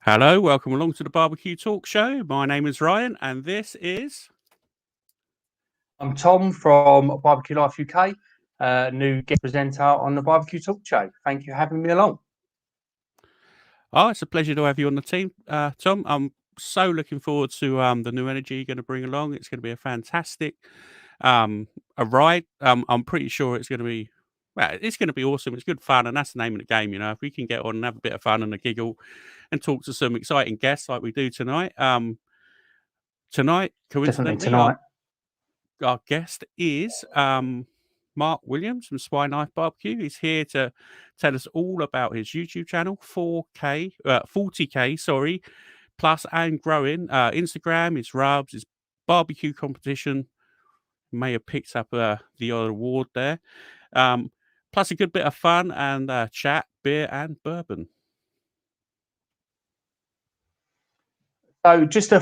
Hello, welcome along to the BBQ Talks Show. My name is Ryan, and this is... I'm Tom from BBQ Life UK, new guest presenter on the BBQ Talk Show. Thank you for having me along. Oh, it's a pleasure to have you on the team, Tom. I'm so looking forward to the new energy you're going to bring along. It's going to be a fantastic a ride. I'm pretty sure it's going to be... Well, it's going to be awesome. It's good fun, and that's the name of the game, you know. If we can get on and have a bit of fun and a giggle and talk to some exciting guests like we do tonight. Tonight, coincidentally, our guest is Mark Williams from Swine Life Barbecue. He's here to tell us all about his YouTube channel, 40K, plus and growing. Instagram, his rubs, his barbecue competition. May have picked up the odd award there. Plus a good bit of fun and chat, beer and bourbon. So just a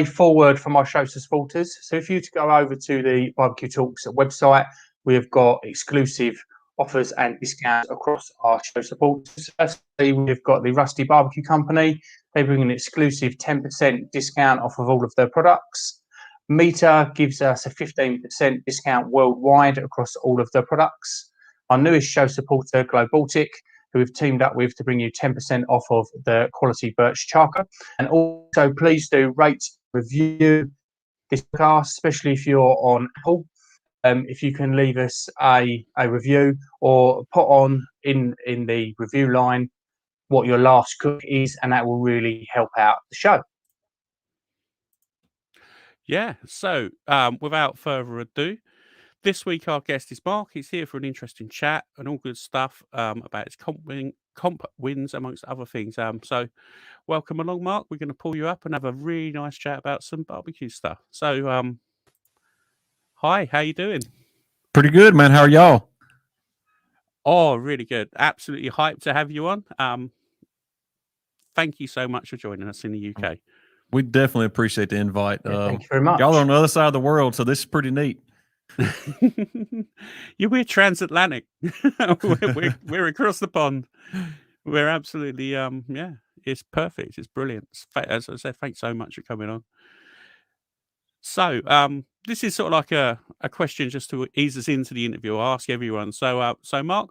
foreword from our show supporters. So if you to go over to the BBQ Talks website, we have got exclusive offers and discounts across our show supporters. Firstly, we've got the Rusty Barbecue Company. They bring an exclusive 10% discount off of all of their products. Meter gives us a 15% discount worldwide across all of their products. Our newest show supporter, Glow Baltic, who we've teamed up with to bring you 10% off of the quality birch charcoal. And also, please do rate, review this podcast, especially if you're on Apple. If you can leave us a review or put on in the review line what your last cook is, and that will really help out the show. Yeah, so without further ado, this week our guest is Mark. He's here for an interesting chat and all good stuff about his comp wins, amongst other things. So welcome along, Mark. We're going to pull you up and have a really nice chat about some barbecue stuff. So hi, how you doing? Pretty good, man. How are y'all? Oh, really good. Absolutely hyped to have you on. Thank you so much for joining us in the UK. We definitely appreciate the invite. Thank you very much. Y'all are on the other side of the world, so this is pretty neat. We're transatlantic. we're across the pond. We're absolutely yeah, it's perfect. It's brilliant. As I said, thanks so much for coming on. So this is sort of like a question just to ease us into the interview. I'll ask everyone. So so Mark,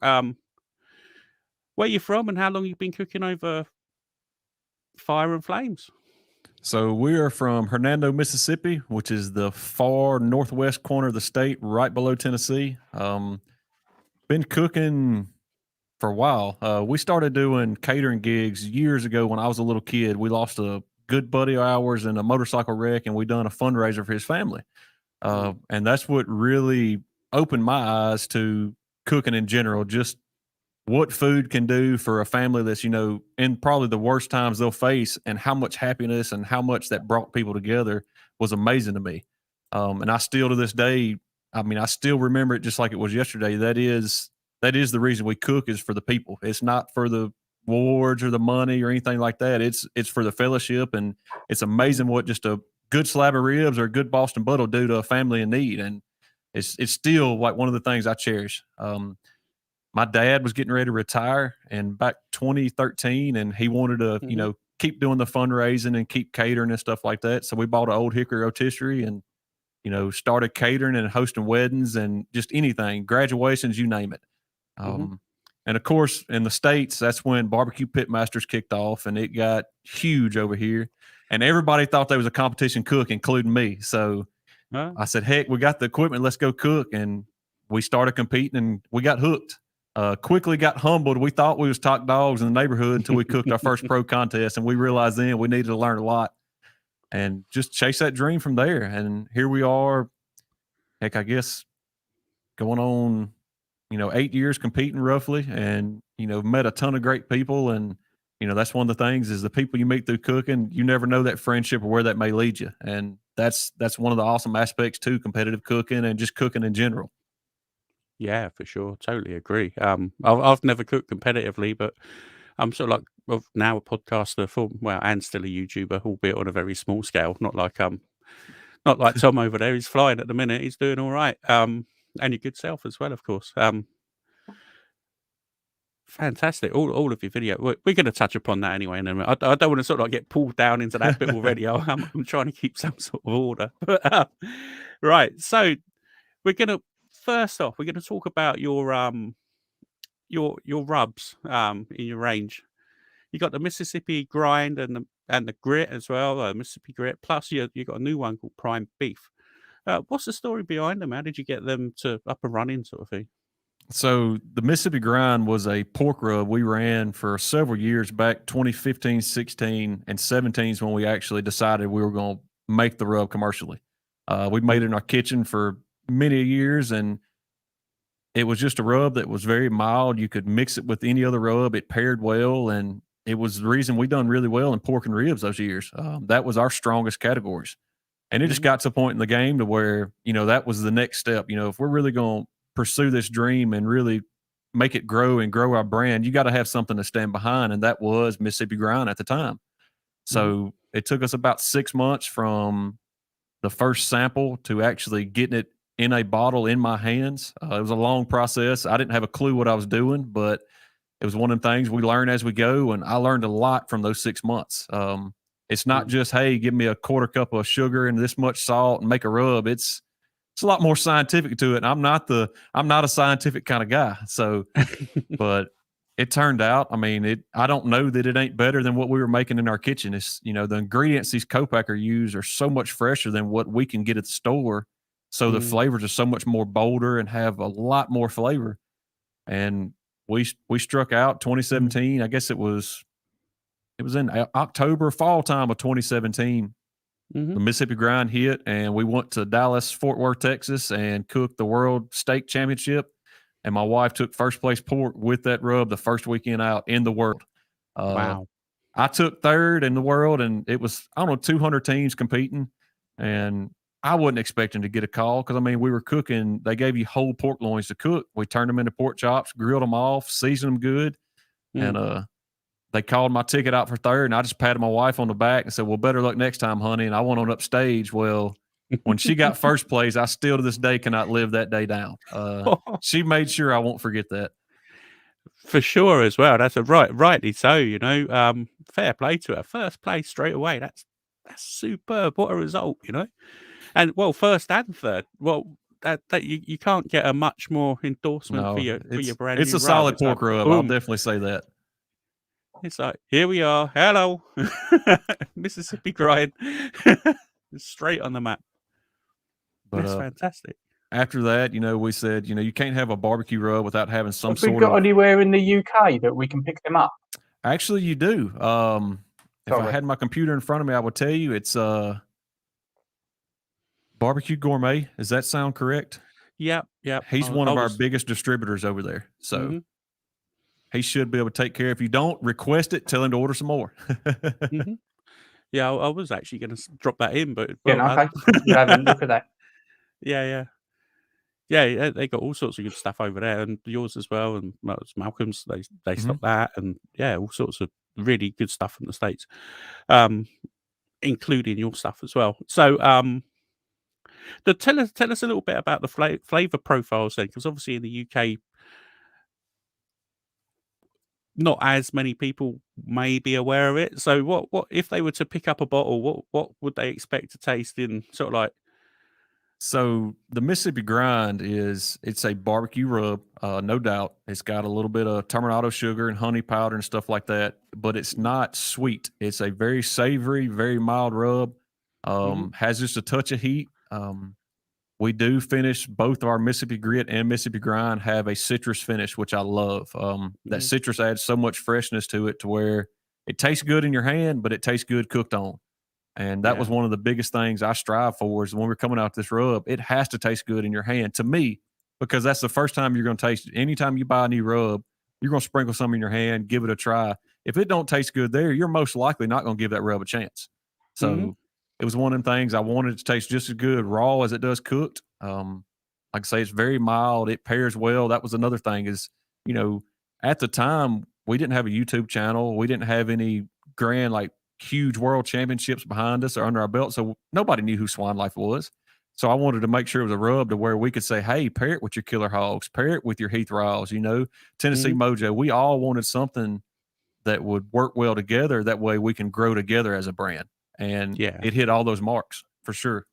where you from and how long you've been cooking over fire and flames? So we are from Hernando, Mississippi, which is the far northwest corner of the state, right below Tennessee. Been cooking for a while. We started doing catering gigs years ago when I was a little kid. We lost a good buddy of ours in a motorcycle wreck, and we done a fundraiser for his family. And that's what really opened my eyes to cooking in general, just what food can do for a family that's, you know, in probably the worst times they'll face, and how much happiness and how much that brought people together was amazing to me. And I still, to this day, I mean, I still remember it just like it was yesterday. That is the reason we cook, is for the people. It's not for the awards or the money or anything like that. It's for the fellowship, and it's amazing what just a good slab of ribs or a good Boston butt will do to a family in need. And it's still like one of the things I cherish. My dad was getting ready to retire in back 2013, and he wanted to, you know, keep doing the fundraising and keep catering and stuff like that. So we bought an old hickory rotisserie and, you know, started catering and hosting weddings and just anything, graduations, you name it. And of course, in the States, that's when Barbecue Pitmasters kicked off, and it got huge over here. And everybody thought there was a competition cook, including me. So I said, heck, we got the equipment, let's go cook. And we started competing, and we got hooked. Quickly got humbled. We thought we was top dogs in the neighborhood until we cooked our first pro contest, and we realized then we needed to learn a lot and just chase that dream from there. And here we are, heck, I guess going on, you know, 8 years competing roughly, and, you know, met a ton of great people. And, you know, that's one of the things, is the people you meet through cooking, you never know that friendship or where that may lead you. And that's one of the awesome aspects to competitive cooking and just cooking in general. Yeah, for sure. Totally agree. I've never cooked competitively, but I'm sort of like now a podcaster and still a YouTuber, albeit on a very small scale. Not like Tom over there. He's flying at the minute. He's doing all right. And your good self as well, of course. Fantastic. All of your video. We're going to touch upon that anyway. And I don't want to sort of like get pulled down into that bit already. I'm trying to keep some sort of order. But, right. So we're going to, first off, we're going to talk about your rubs in your range. You got the Mississippi grind and the grit as well, Mississippi grit. Plus you got a new one called Prime Beef. What's the story behind them? How did you get them to up and running, sort of thing? So the Mississippi grind was a pork rub we ran for several years back, 2015, 16, and 17 is when we actually decided we were going to make the rub commercially. We made it in our kitchen for many years, and it was just a rub that was very mild. You could mix it with any other rub. It paired well, and it was the reason we done really well in pork and ribs those years. That was our strongest categories. And it just got to a point in the game to where, that was the next step. If we're really going to pursue this dream and really make it grow and grow our brand, you got to have something to stand behind. And that was Mississippi grind at the time. So it took us about 6 months from the first sample to actually getting it in a bottle in my hands. It was a long process. I didn't have a clue what I was doing, but it was one of the things we learn as we go. And I learned a lot from those 6 months. It's not just, hey, give me a quarter cup of sugar and this much salt and make a rub. It's a lot more scientific to it. And I'm not a scientific kind of guy. So, but it turned out, I don't know that it ain't better than what we were making in our kitchen. It's, the ingredients these co-packer use are so much fresher than what we can get at the store. So the flavors are so much more bolder and have a lot more flavor. And we struck out 2017. I guess it was in October, fall time of 2017. The Mississippi grind hit, and we went to Dallas, Fort Worth, Texas, and cooked the World Steak Championship. And my wife took first place pork with that rub the first weekend out in the world. Wow. I took third in the world, and it was, 200 teams competing. And I wasn't expecting to get a call because, we were cooking. They gave you whole pork loins to cook. We turned them into pork chops, grilled them off, seasoned them good. And they called my ticket out for third, and I just patted my wife on the back and said, well, better luck next time, honey. And I went on upstage. Well, when she got first place, I still to this day cannot live that day down. She made sure I won't forget that. For sure as well. That's rightly so, fair play to her. First place straight away. That's superb. What a result, And well, first and third. Well, that you can't get a much more endorsement for your brand. It's a solid pork rub. I'll definitely say that. It's like, here we are. Hello, Mississippi grind. Straight on the map. But, that's fantastic. After that, we said, you can't have a barbecue rub without having some Have sort we got anywhere in the UK that we can pick them up? Actually, you do. If I had my computer in front of me, I would tell you it's Barbecue Gourmet. Does that sound correct? Yep. He's one of our biggest distributors over there. So he should be able to take care. If you don't request it, tell him to order some more. Yeah, I was actually going to drop that in, but okay. You haven't looked at that. Yeah, they got all sorts of good stuff over there, and yours as well, and Malcolm's. They stock that, and all sorts of really good stuff from the States, including your stuff as well. So, tell us a little bit about the flavor profiles then, because obviously in the UK, not as many people may be aware of it. So, what if they were to pick up a bottle? What would they expect to taste in sort of like? So the Mississippi grind it's a barbecue rub, no doubt. It's got a little bit of Terminato sugar and honey powder and stuff like that, but it's not sweet. It's a very savory, very mild rub. Has just a touch of heat. We do finish both our Mississippi grit and Mississippi grind have a citrus finish, which I love. That citrus adds so much freshness to it to where it tastes good in your hand, but it tastes good cooked on. And that was one of the biggest things I strive for is when we're coming out this rub, it has to taste good in your hand to me, because that's the first time you're going to taste it. Anytime you buy a new rub, you're going to sprinkle some in your hand, give it a try. If it don't taste good there, you're most likely not going to give that rub a chance. So it was one of them things I wanted it to taste just as good raw as it does cooked. Like I say, it's very mild. It pairs well. That was another thing is, at the time, we didn't have a YouTube channel. We didn't have any grand, huge world championships behind us or under our belt. So nobody knew who Swine Life was. So I wanted to make sure it was a rub to where we could say, hey, pair it with your Killer Hogs, pair it with your Heath Riles, Tennessee Mhm. Mojo. We all wanted something that would work well together. That way we can grow together as a brand. And Yeah. it hit all those marks for sure.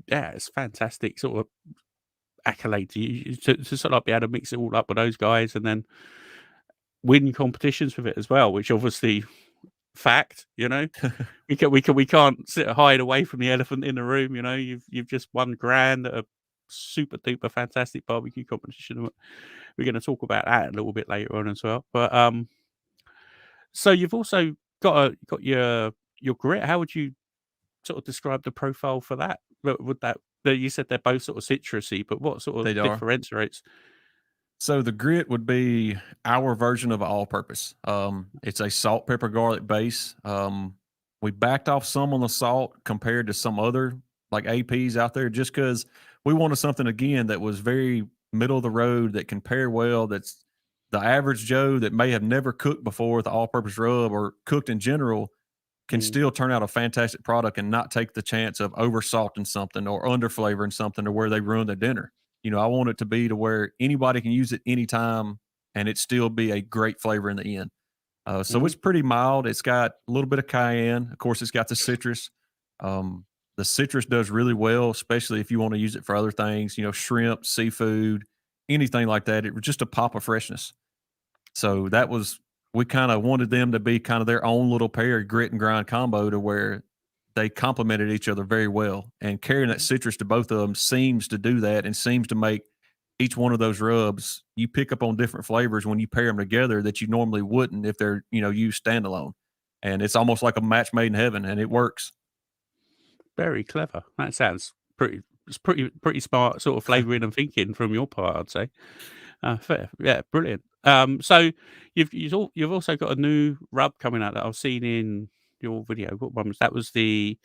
Yeah, it's fantastic sort of accolade to sort of like be able to mix it all up with those guys and then win competitions with it as well, which obviously fact, we can't sit hide away from the elephant in the room. You've just won grand at a super duper fantastic barbecue competition. We're going to talk about that a little bit later on as well. But so you've also got your grit. How would you sort of describe the profile for that? Would that you said they're both sort of citrusy, but what sort of They are. differentiates? So the grit would be our version of all-purpose. It's a salt, pepper, garlic base. We backed off some on the salt compared to some other like APs out there, just because we wanted something again that was very middle of the road that can pair well. That's the average Joe that may have never cooked before with the all-purpose rub or cooked in general can Mm, still turn out a fantastic product and not take the chance of over salting something or under flavoring something to where they ruin their dinner. I want it to be to where anybody can use it anytime and it still be a great flavor in the end. So mhm, it's pretty mild. It's got a little bit of cayenne. Of course, it's got the citrus. Um, the citrus does really well, especially if you want to use it for other things, shrimp, seafood, anything like that. It was just a pop of freshness. So that was, we kind of wanted them to be kind of their own little pair grit and grind combo to where they complemented each other very well. And carrying that mhm. citrus to both of them seems to do that and seems to make each one of those rubs, you pick up on different flavors when you pair them together that you normally wouldn't if they're, used standalone. And it's almost like a match made in heaven and it works. Very clever. That sounds pretty. It's pretty smart sort of flavouring and thinking from your part, I'd say. Fair, yeah, brilliant. So you've also got a new rub coming out that I've seen in your video. What one was that? Was the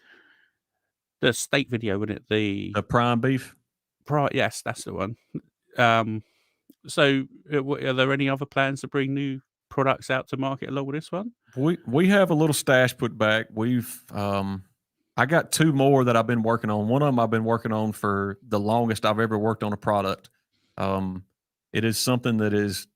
steak video, wasn't it? The The prime beef. yes, that's the one. Um, so are there any other plans to bring new products out to market along with this one? We have a little stash put back. I got two more that I've been working on. One of them I've been working on for the longest I've ever worked on a product. Um, it is something that is,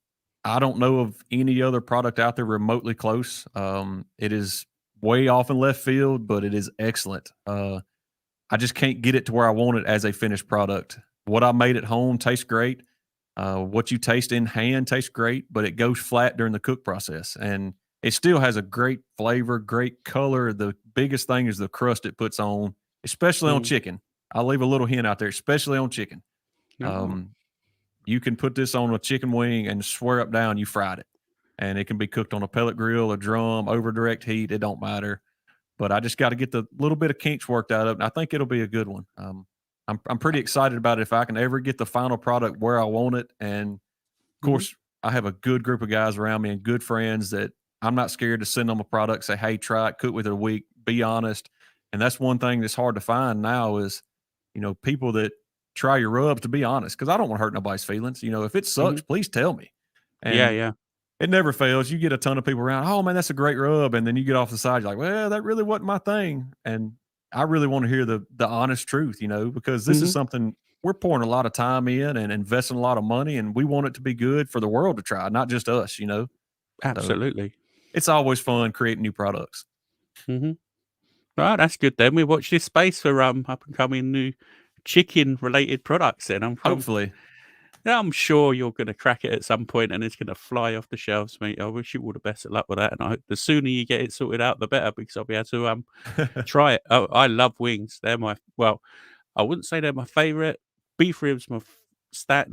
I don't know of any other product out there remotely close. It is way off in left field, but it is excellent. I just can't get it to where I want it as a finished product. What I made at home tastes great. What you taste in hand tastes great, but it goes flat during the cook process. And it still has a great flavor, great color. The biggest thing is the crust it puts on, especially on Mm. chicken. I'll leave a little hint out there, especially on chicken. Oh, You can put this on a chicken wing and swear up down you fried it. And it can be cooked on a pellet grill, a drum, over direct heat. It don't matter. But I just got to get the little bit of kinks worked out of it. And I think it'll be a good one. I'm pretty excited about it if I can ever get the final product where I want it. And of mhm, course, I have a good group of guys around me and good friends that I'm not scared to send them a product, say, hey, try it, cook with it a week, be honest. And that's one thing that's hard to find now is, people that try your rubs to be honest, because I don't want to hurt nobody's feelings. If it sucks, mhm. please tell me. Yeah, And yeah. it never fails. You get a ton of people around, oh man, that's a great rub. And then you get off the side, you're like, well, that really wasn't my thing. And I really want to hear the honest truth, because this is Mhm. something we're pouring a lot of time in and investing a lot of money, and we want it to be good for the world to try, not just us. So Absolutely. it's always fun creating new products. Mhm. Right, that's good then. We watch this space for up and coming new chicken related products then. Hopefully. Yeah, I'm sure you're gonna crack it at some point and it's gonna fly off the shelves, mate. I wish you all the best of luck with that. And I hope the sooner you get it sorted out, the better, because I'll be able to try it. Oh, I love wings. They're I wouldn't say they're my favorite. Beef ribs, stat,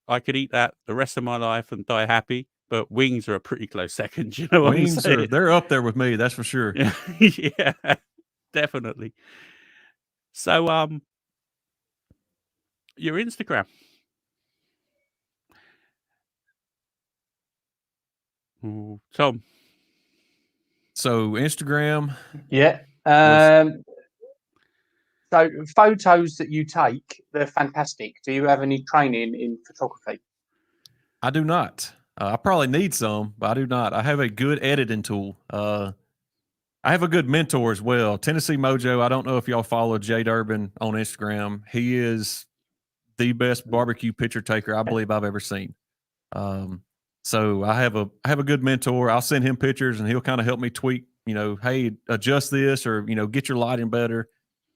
I could eat that the rest of my life and die happy. But wings are a pretty close second. You know what I'm Wings saying? they're up there with me, that's for sure. Yeah, yeah, definitely. So, your Instagram. Ooh, Tom. So Instagram Yeah. was So photos that you take, they're fantastic. Do you have any training in photography? I do not. I probably need some, but I do not. I have a good editing tool. I have a good mentor as well. Tennessee Mojo. I don't know if y'all follow Jay Durbin on Instagram. He is the best barbecue picture taker I believe I've ever seen. So I have a good mentor. I'll send him pictures and he'll kind of help me tweak, hey, adjust this or, get your lighting better.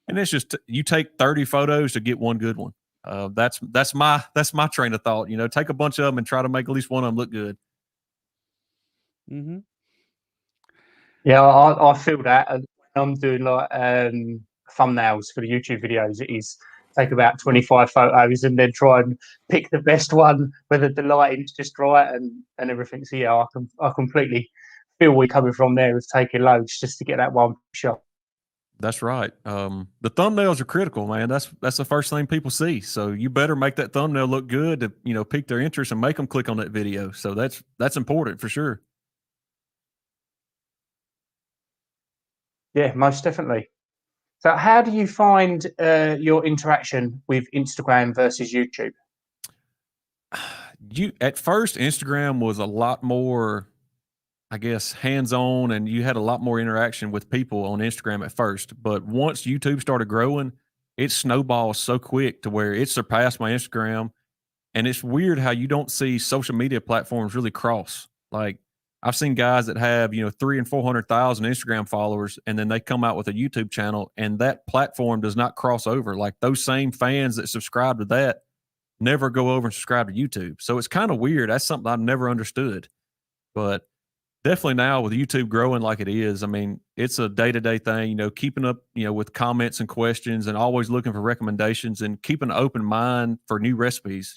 And it's just, you take 30 photos to get one good one. That's my train of thought, take a bunch of them and try to make at least one of them look good. Mm-hmm. Yeah, I feel that. And when I'm doing like thumbnails for the YouTube videos, it is take about 25 photos and then try and pick the best one, whether the lighting's just right and everything. So yeah, I completely feel where you're coming from there with taking loads just to get that one shot. That's right. The thumbnails are critical, man. That's the first thing people see. So you better make that thumbnail look good to, pique their interest and make them click on that video. So that's important for sure. Yeah, most definitely. So how do you find your interaction with Instagram versus YouTube? At first, Instagram was a lot more, I guess, hands-on, and you had a lot more interaction with people on Instagram at first. But once YouTube started growing, it snowballed so quick to where it surpassed my Instagram. And it's weird how you don't see social media platforms really cross. Like I've seen guys that have, 300,000 and 400,000 Instagram followers, and then they come out with a YouTube channel and that platform does not cross over. Like those same fans that subscribe to that never go over and subscribe to YouTube. So it's kind of weird. That's something I've never understood. But definitely now with YouTube growing like it is, I mean, it's a day-to-day thing, keeping up, with comments and questions and always looking for recommendations and keeping an open mind for new recipes.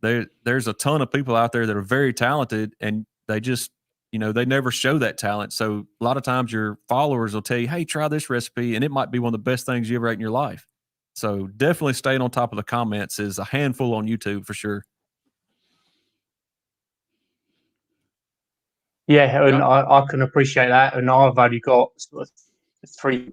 There's a ton of people out there that are very talented and they just, they never show that talent. So a lot of times your followers will tell you, hey, try this recipe. And it might be one of the best things you ever ate in your life. So definitely staying on top of the comments is a handful on YouTube for sure. Yeah, and I can appreciate that. And I've only got sort of 3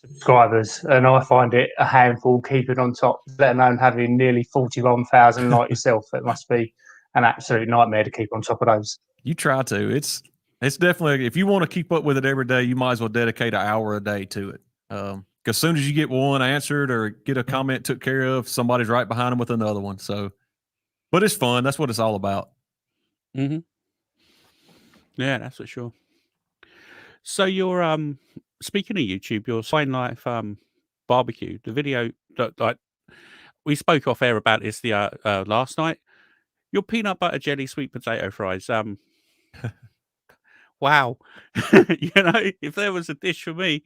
subscribers, and I find it a handful keeping on top, let alone having nearly 41,000 like yourself. It must be an absolute nightmare to keep on top of those. You try to. It's definitely, if you want to keep up with it every day, you might as well dedicate an hour a day to it. Because as soon as you get one answered or get a comment took care of, somebody's right behind them with another one. So, but it's fun. That's what it's all about. Mm-hmm. Yeah, that's for sure. So you're speaking of YouTube, your Swine Life Barbecue, the video that like we spoke off air about this the last night. Your peanut butter jelly sweet potato fries. Wow. If there was a dish for me,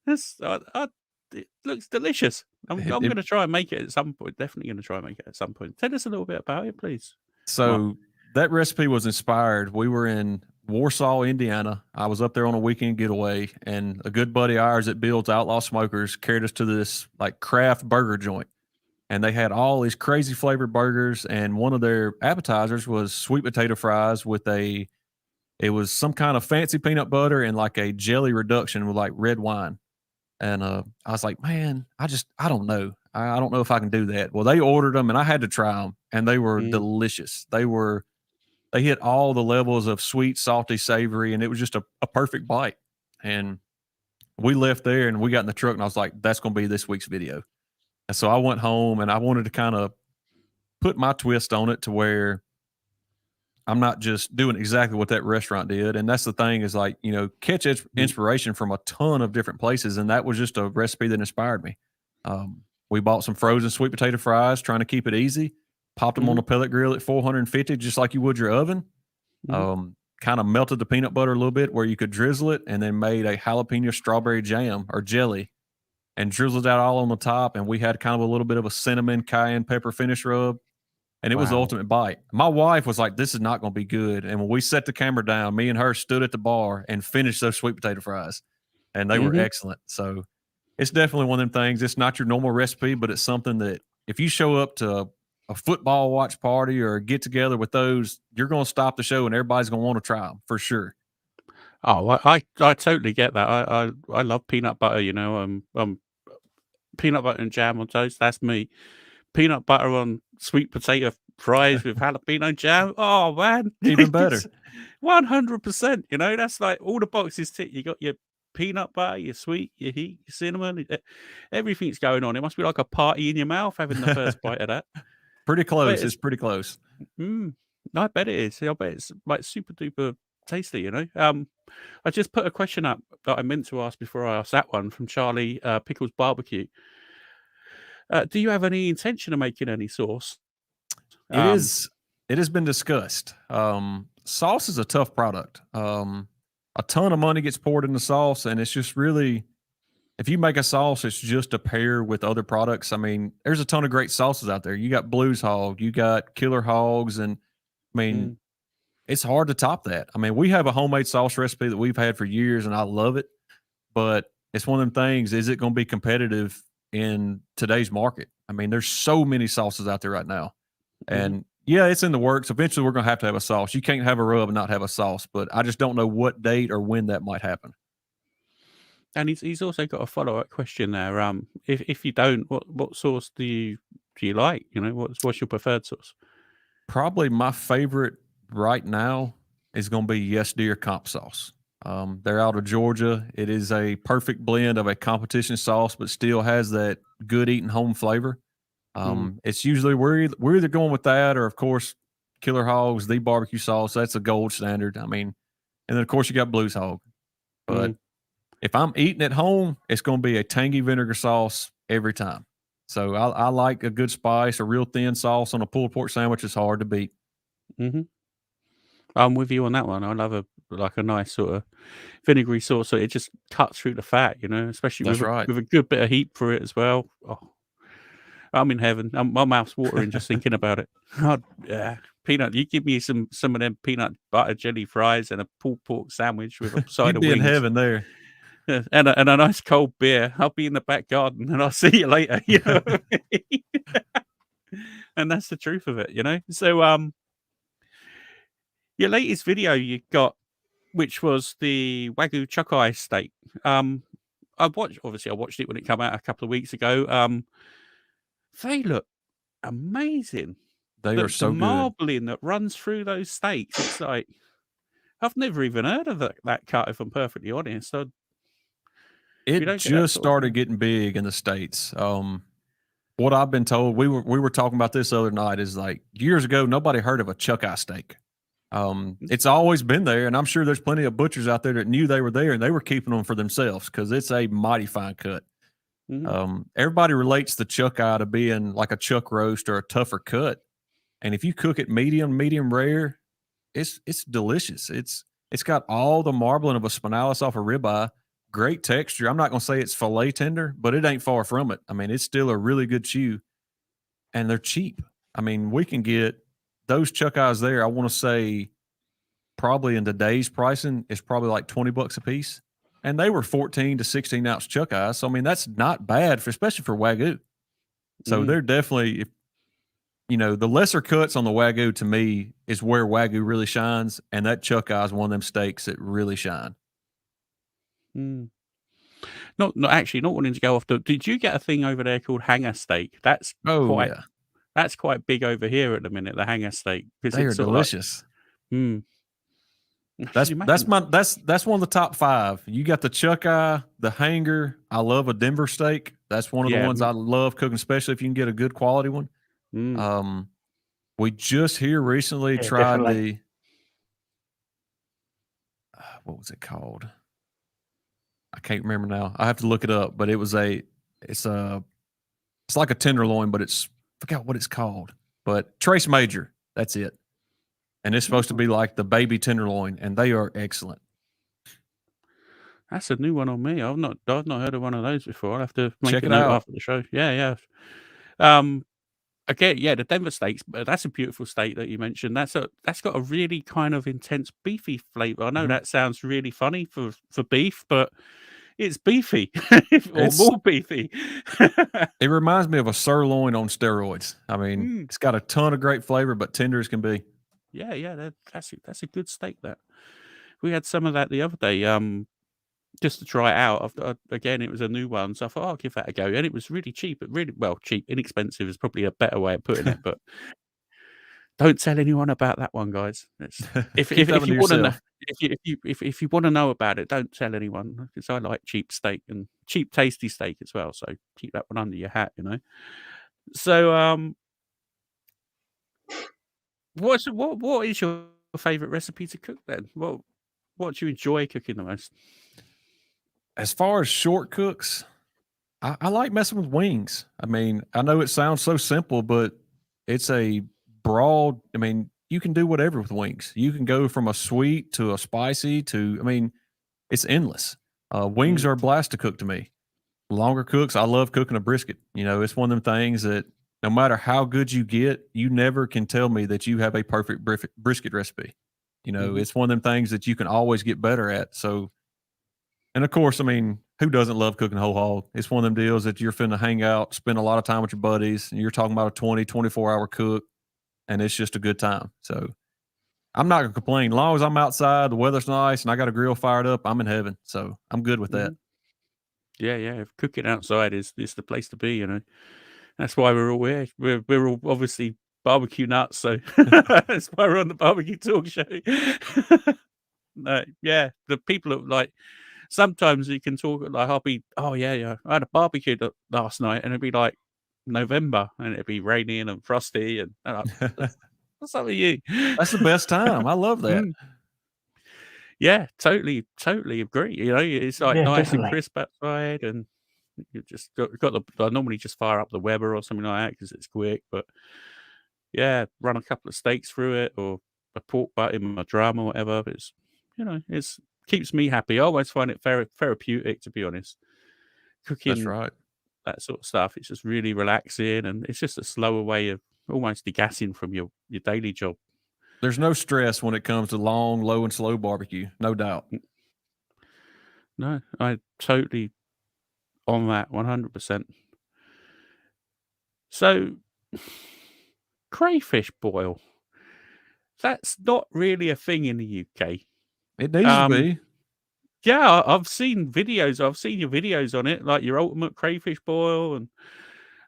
this it looks delicious. I'm going to try and make it at some point. Definitely going to try and make it at some point. Tell us a little bit about it, please. So that recipe was inspired. We were in Warsaw, Indiana. I was up there on a weekend getaway, and a good buddy of ours that builds Outlaw Smokers carried us to this like craft burger joint. And they had all these crazy flavored burgers, and one of their appetizers was sweet potato fries with it was some kind of fancy peanut butter and like a jelly reduction with like red wine. And I was like, man, I don't know. I don't know if I can do that. Well, they ordered them and I had to try them, and they were delicious. They hit all the levels of sweet, salty, savory, and it was just a perfect bite. And we left there and we got in the truck and I was like, that's going to be this week's video. And so I went home and I wanted to kind of put my twist on it to where I'm not just doing exactly what that restaurant did. And that's the thing is like, catch inspiration from a ton of different places. And that was just a recipe that inspired me. We bought some frozen sweet potato fries, trying to keep it easy, popped them on a pellet grill at 450, just like you would your oven. Kind of melted the peanut butter a little bit where you could drizzle it, and then made a jalapeno strawberry jam or jelly and drizzled that all on the top. And we had kind of a little bit of a cinnamon cayenne pepper finish rub. And it was the ultimate bite. My wife was like, this is not going to be good. And when we set the camera down, me and her stood at the bar and finished those sweet potato fries. And they were excellent. So it's definitely one of them things. It's not your normal recipe, but it's something that if you show up to a football watch party or get together with those, you're going to stop the show and everybody's going to want to try them for sure. Oh, I totally get that. I love peanut butter, peanut butter and jam on toast. That's me. Peanut butter on sweet potato fries with jalapeno jam. Oh man, Even better. 100%. You know, that's like all the boxes tick. You got your peanut butter, your sweet, your heat, your cinnamon. Everything's going on. It must be like a party in your mouth having the first bite of that. Pretty close. But It's pretty close. I bet it is. I bet it's like super duper tasty. You know. I just put a question up that I meant to ask before I asked that one from Charlie Pickles Barbecue. Do you have any intention of making any sauce? It has been discussed. Sauce is a tough product. A ton of money gets poured into sauce, and it's just really, if you make a sauce, it's just to pair with other products. I mean, there's a ton of great sauces out there. You got Blues Hog, you got Killer Hogs, and I mean, it's hard to top that. I mean, we have a homemade sauce recipe that we've had for years, and I love it. But it's one of them things, is it going to be competitive in today's market? I mean, there's so many sauces out there right now. And yeah, it's in the works. Eventually, we're going to have a sauce. You can't have a rub and not have a sauce, but I just don't know what date or when that might happen. And he's also got a follow-up question there. If you don't, what sauce do you like? You know, what's your preferred sauce? Probably my favorite right now is going to be Yes Dear Comp Sauce. They're out of Georgia. It is a perfect blend of a competition sauce, but still has that good eating home flavor. It's usually we're either going with that, or of course, Killer Hogs, the barbecue sauce. That's a gold standard. I mean, and then of course you got Blues Hog. But if I'm eating at home, it's going to be a tangy vinegar sauce every time. So I like a good spice. A real thin sauce on a pulled pork sandwich is hard to beat. I'm with you on that one. I love a nice sort of vinegary sauce, so it just cuts through the fat, you know, especially with a good bit of heat for it as well. Oh, I'm in heaven. My mouth's watering just thinking about it. Oh, yeah. Peanut, you give me some of them peanut butter jelly fries and a pulled pork sandwich with a side of wings. You'd be in heaven there. And a nice cold beer. I'll be in the back garden and I'll see you later. You know what I mean? And that's the truth of it, you know? So, your latest video you got, which was the Wagyu chuck eye steak. I watched it when it came out a couple of weeks ago. They look amazing. They are so the good. marbling that runs through those steaks. It's like, I've never even heard of that cut, if I'm perfectly honest. So it just started getting big in the States. What I've been told, we were talking about this the other night, is like years ago, nobody heard of a chuck eye steak. It's always been there, and I'm sure there's plenty of butchers out there that knew they were there, and they were keeping them for themselves because it's a mighty fine cut. Everybody relates the chuck eye to being like a chuck roast or a tougher cut, and if you cook it medium rare, it's delicious. It's got all the marbling of a spinalis off a ribeye, great texture. I'm not going to say it's filet tender, but it ain't far from it. I mean, it's still a really good chew, and they're cheap. I mean, we can get those chuck eyes there. I want to say probably in today's pricing, it's probably like $20 a piece. And they were 14 to 16 ounce chuck eyes. So, I mean, that's not bad, especially for Wagyu. So they're definitely, the lesser cuts on the Wagyu to me is where Wagyu really shines. And that chuck eye is one of them steaks that really shine. Not wanting to go off. Did you get a thing over there called hanger steak? That's quite big over here at the minute, the hanger steak. They are delicious. That's one of the top 5. You got the chuck eye, the hanger. I love a Denver steak. That's one of the ones I love cooking, especially if you can get a good quality one. We just here recently tried the what was it called? I can't remember now. I have to look it up, but it's like a tenderloin, but I forgot what it's called. But Trace Major, that's it. And it's supposed to be like the baby tenderloin, and they are excellent. That's a new one on me. I've not heard of one of those before. I'll have to check it out after the show. Yeah. Again, the Denver steaks. That's a beautiful steak that you mentioned. That's got a really kind of intense beefy flavor. I know that sounds really funny for beef, but it's beefy or more beefy. It reminds me of a sirloin on steroids. I mean, it's got a ton of great flavor, but tender as can be. Yeah, that's a good steak. That we had some of that the other day, just to try it out. Again, it was a new one, so I thought I'll give that a go, and it was really cheap. Cheap, inexpensive is probably a better way of putting it. But don't tell anyone about that one, guys. If Keep that one to you want to know, yourself. if you want to know about it, don't tell anyone, because I like cheap steak and cheap, tasty steak as well. So keep that one under your hat, you know. So what is your favorite recipe to cook then? What do you enjoy cooking the most? As far as short cooks, I like messing with wings. I mean, I know it sounds so simple, but it's a broad. I mean, you can do whatever with wings. You can go from a sweet to a spicy to. I mean, it's endless. Wings Mm, are a blast to cook to me. Longer cooks, I love cooking a brisket. You know, it's one of them things that no matter how good you get, you never can tell me that you have a perfect brisket recipe. You know, mhm. it's one of them things that you can always get better at. So, and of course, I mean, who doesn't love cooking whole hog? It's one of them deals that you're finna hang out, spend a lot of time with your buddies, and you're talking about a 24-hour cook, and it's just a good time. So I'm not gonna complain. As long as I'm outside, the weather's nice, and I got a grill fired up, I'm in heaven. So I'm good with that. Mhm. Yeah, yeah. If cooking outside is the place to be, you know. That's why we're all here. We're all obviously barbecue nuts, so that's why we're on the BBQ Talk Show. No, yeah, the people that like sometimes you can talk like I'll be, oh yeah, yeah, I had a barbecue last night, and it'd be like November, and it'd be raining and frosty, and I'm like, what's up with you? That's the best time. I love that. Mm. Yeah, totally agree. You know, it's like Yeah, nice and definitely. crisp outside, and you just got the. I normally just fire up the Weber or something like that because it's quick. But yeah, run a couple of steaks through it or a pork butt in my drum or whatever. It's it's keeps me happy. I always find it therapeutic, to be honest. That's Cooking right. that sort of stuff, it's just really relaxing, and it's just a slower way of almost degassing from your daily job. There's no stress when it comes to long, low, and slow barbecue. No doubt. No, I totally on that 100%. So, crayfish boil. That's not really a thing in the UK. It needs to Um, be. yeah, I've seen videos. I've seen your videos on it, like your ultimate crayfish boil, and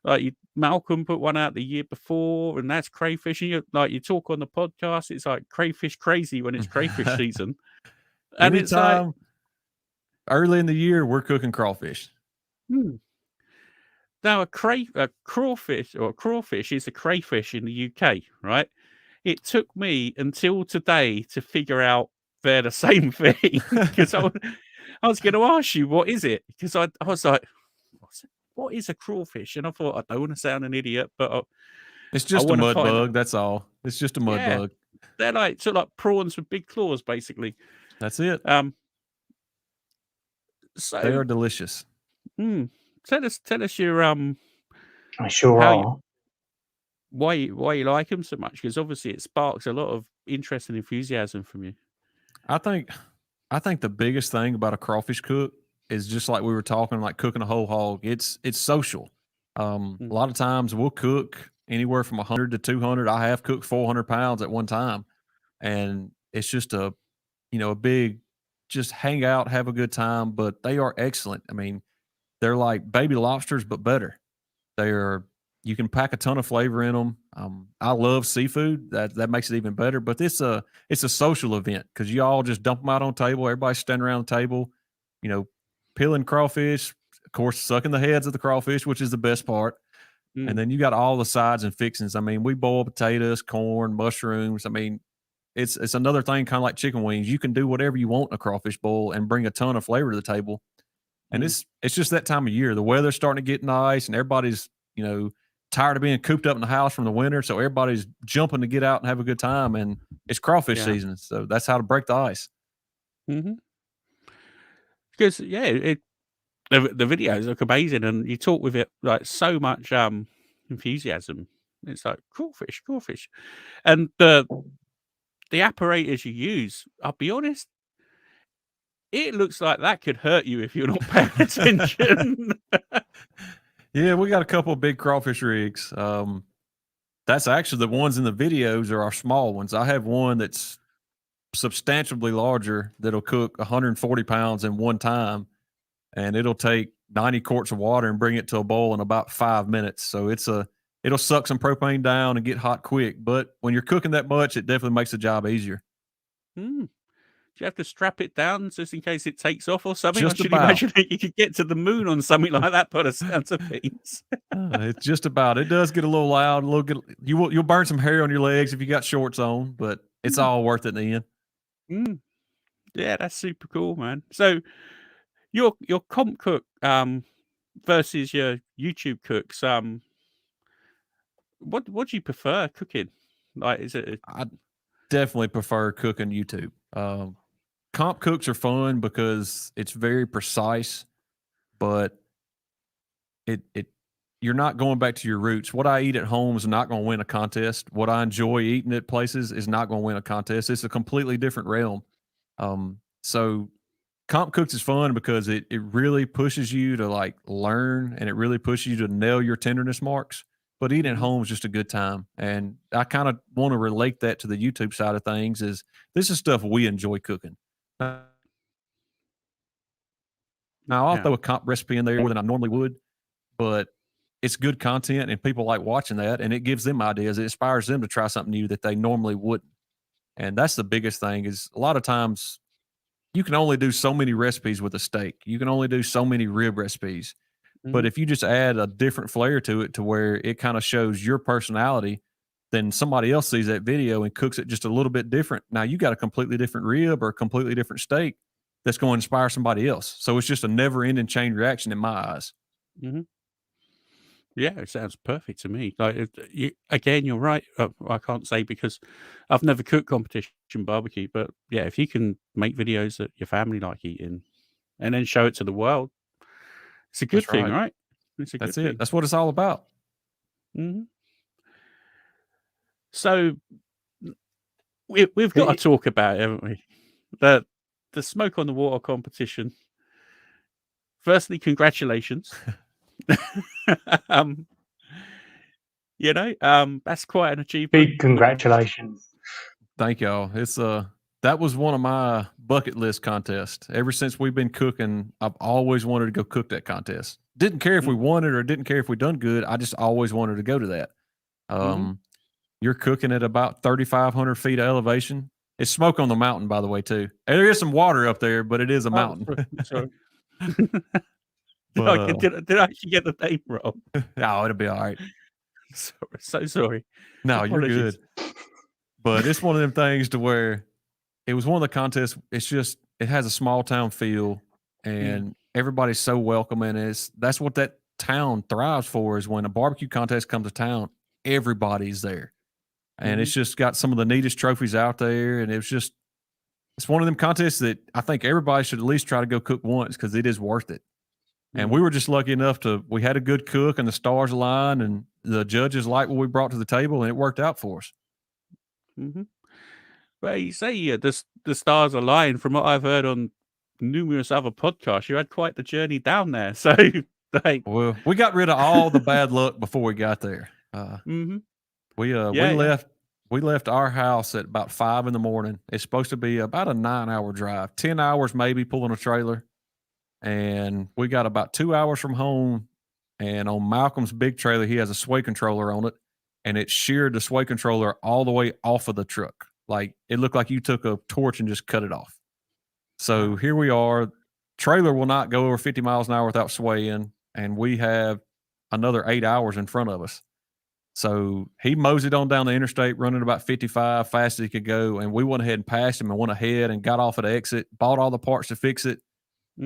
like Malcolm put one out the year before, and that's crayfish. And you talk on the podcast. It's like crayfish crazy when it's crayfish season, and it's like, Anytime early in the year, we're cooking crawfish. hmm. Now a crawfish or a crawfish is a crayfish in the UK, right? It took me until today to figure out they're the same thing because I was going to ask you what is it, because I was like, what is a crawfish? And I thought I don't want to sound an idiot, but It's I just a want to mud find out. bug. That's all. It's just a mud Yeah, bug. they're like sort of like prawns with big claws, basically. That's it. Um, They so are delicious. tell us your I sure how you are. why you like them so much, because obviously it sparks a lot of interest and enthusiasm from you. I think the biggest thing about a crawfish cook is just like we were talking, like cooking a whole hog. It's social. A Mm, lot of times we'll cook anywhere from 100 to 200. I have cooked 400 pounds at one time, and it's just a big, just hang out, have a good time. But they are excellent. I mean, they're like baby lobsters, but better. They are. You can pack a ton of flavor in them. I love seafood. That makes it even better. But it's a social event because you all just dump them out on the table. Everybody's standing around the table, you know, peeling crawfish. Of course, sucking the heads of the crawfish, which is the best part. And mm, then you got all the sides and fixings. I mean, we boil potatoes, corn, mushrooms. I mean, it's another thing, kind of like chicken wings. You can do whatever you want in a crawfish bowl and bring a ton of flavor to the table. And mm, it's just that time of year. The weather's starting to get nice, and everybody's tired of being cooped up in the house from the winter. So everybody's jumping to get out and have a good time. And it's crawfish yeah. season, so that's how to break the ice. Because yeah, the videos look amazing, and you talk with it like so much enthusiasm. It's like crawfish, and the apparatus you use. I'll be honest, it looks like that could hurt you if you're not paying attention. Yeah, we got a couple of big crawfish rigs. That's actually the ones in the videos are our small ones. I have one that's substantially larger that'll cook 140 pounds in one time, and it'll take 90 quarts of water and bring it to a boil in about 5 minutes. So it'll suck some propane down and get hot quick. But when you're cooking that much, it definitely makes the job easier. Mm. Do you have to strap it down just in case it takes off or something? I Just should about. imagine that you could get to the moon on something like that by the sounds of things. It's just about. It does get a little loud, you'll burn some hair on your legs if you got shorts on, but it's all worth it in the end. Mm. Yeah, that's super cool, man. So your comp cook versus your YouTube cooks, what do you prefer cooking? Like, is it I definitely prefer cooking YouTube. Comp cooks are fun because it's very precise, but you're not going back to your roots. What I eat at home is not going to win a contest. What I enjoy eating at places is not going to win a contest. It's a completely different realm. So comp cooks is fun because it really pushes you to like learn, and it really pushes you to nail your tenderness marks. But eating at home is just a good time. And I kind of want to relate that to the YouTube side of things. Is this is stuff we enjoy cooking. Now I'll throw a comp recipe in there more than I normally would, but it's good content and people like watching that, and it gives them ideas. It inspires them to try something new that they normally wouldn't. And that's the biggest thing. Is a lot of times you can only do so many recipes with a steak. You can only do so many rib recipes. But if you just add a different flair to it, to where it kind of shows your personality, then somebody else sees that video and cooks it just a little bit different. Now you got a completely different rib or a completely different steak that's going to inspire somebody else. So it's just a never ending chain reaction in my eyes. Mm-hmm. Yeah, it sounds perfect to me. Like, again, you're right. I can't say because I've never cooked competition barbecue, but yeah, if you can make videos that your family like eating and then show it to the world, it's a good That's thing, right. right? It's a That's good it. thing. That's what it's all about. Mm-hmm. So we've got to talk about it, haven't we? The Smoke on the Water competition. Firstly, congratulations. That's quite an achievement. Big congratulations. Thank y'all. It's that was one of my bucket list contests. Ever since we've been cooking, I've always wanted to go cook that contest. Didn't care if we won it or didn't care if we done good. I just always wanted to go to that. You're cooking at about 3,500 feet of elevation. It's smoke on the mountain, by the way, too. And there is some water up there, but it is a mountain. Sorry. But, did I actually get the name wrong? Oh, it'll be all right. So sorry. No, Apologies. You're good. But it's one of them things to where it was one of the contests. It's just, it has a small town feel, and everybody's so welcoming. That's what that town thrives for, is when a barbecue contest comes to town, everybody's there. And it's just got some of the neatest trophies out there. And it's one of them contests that I think everybody should at least try to go cook once, because it is worth it. And we were just lucky enough we had a good cook and the stars aligned, and the judges liked what we brought to the table, and it worked out for us. Mm-hmm. Well, you say the stars align. From what I've heard on numerous other podcasts, you had quite the journey down there. So, well, we got rid of all the bad luck before we got there. We left our house at about 5 a.m. It's supposed to be about a 9-hour drive, 10 hours maybe pulling a trailer. And we got about 2 hours from home, and on Malcolm's big trailer, he has a sway controller on it, and it sheared the sway controller all the way off of the truck. Like, it looked like you took a torch and just cut it off. So here we are. Trailer will not go over 50 miles an hour without swaying, and we have another 8 hours in front of us. So he moseyed on down the interstate, running about 55, fast as he could go, and we went ahead and passed him and went ahead and got off at the exit, bought all the parts to fix it,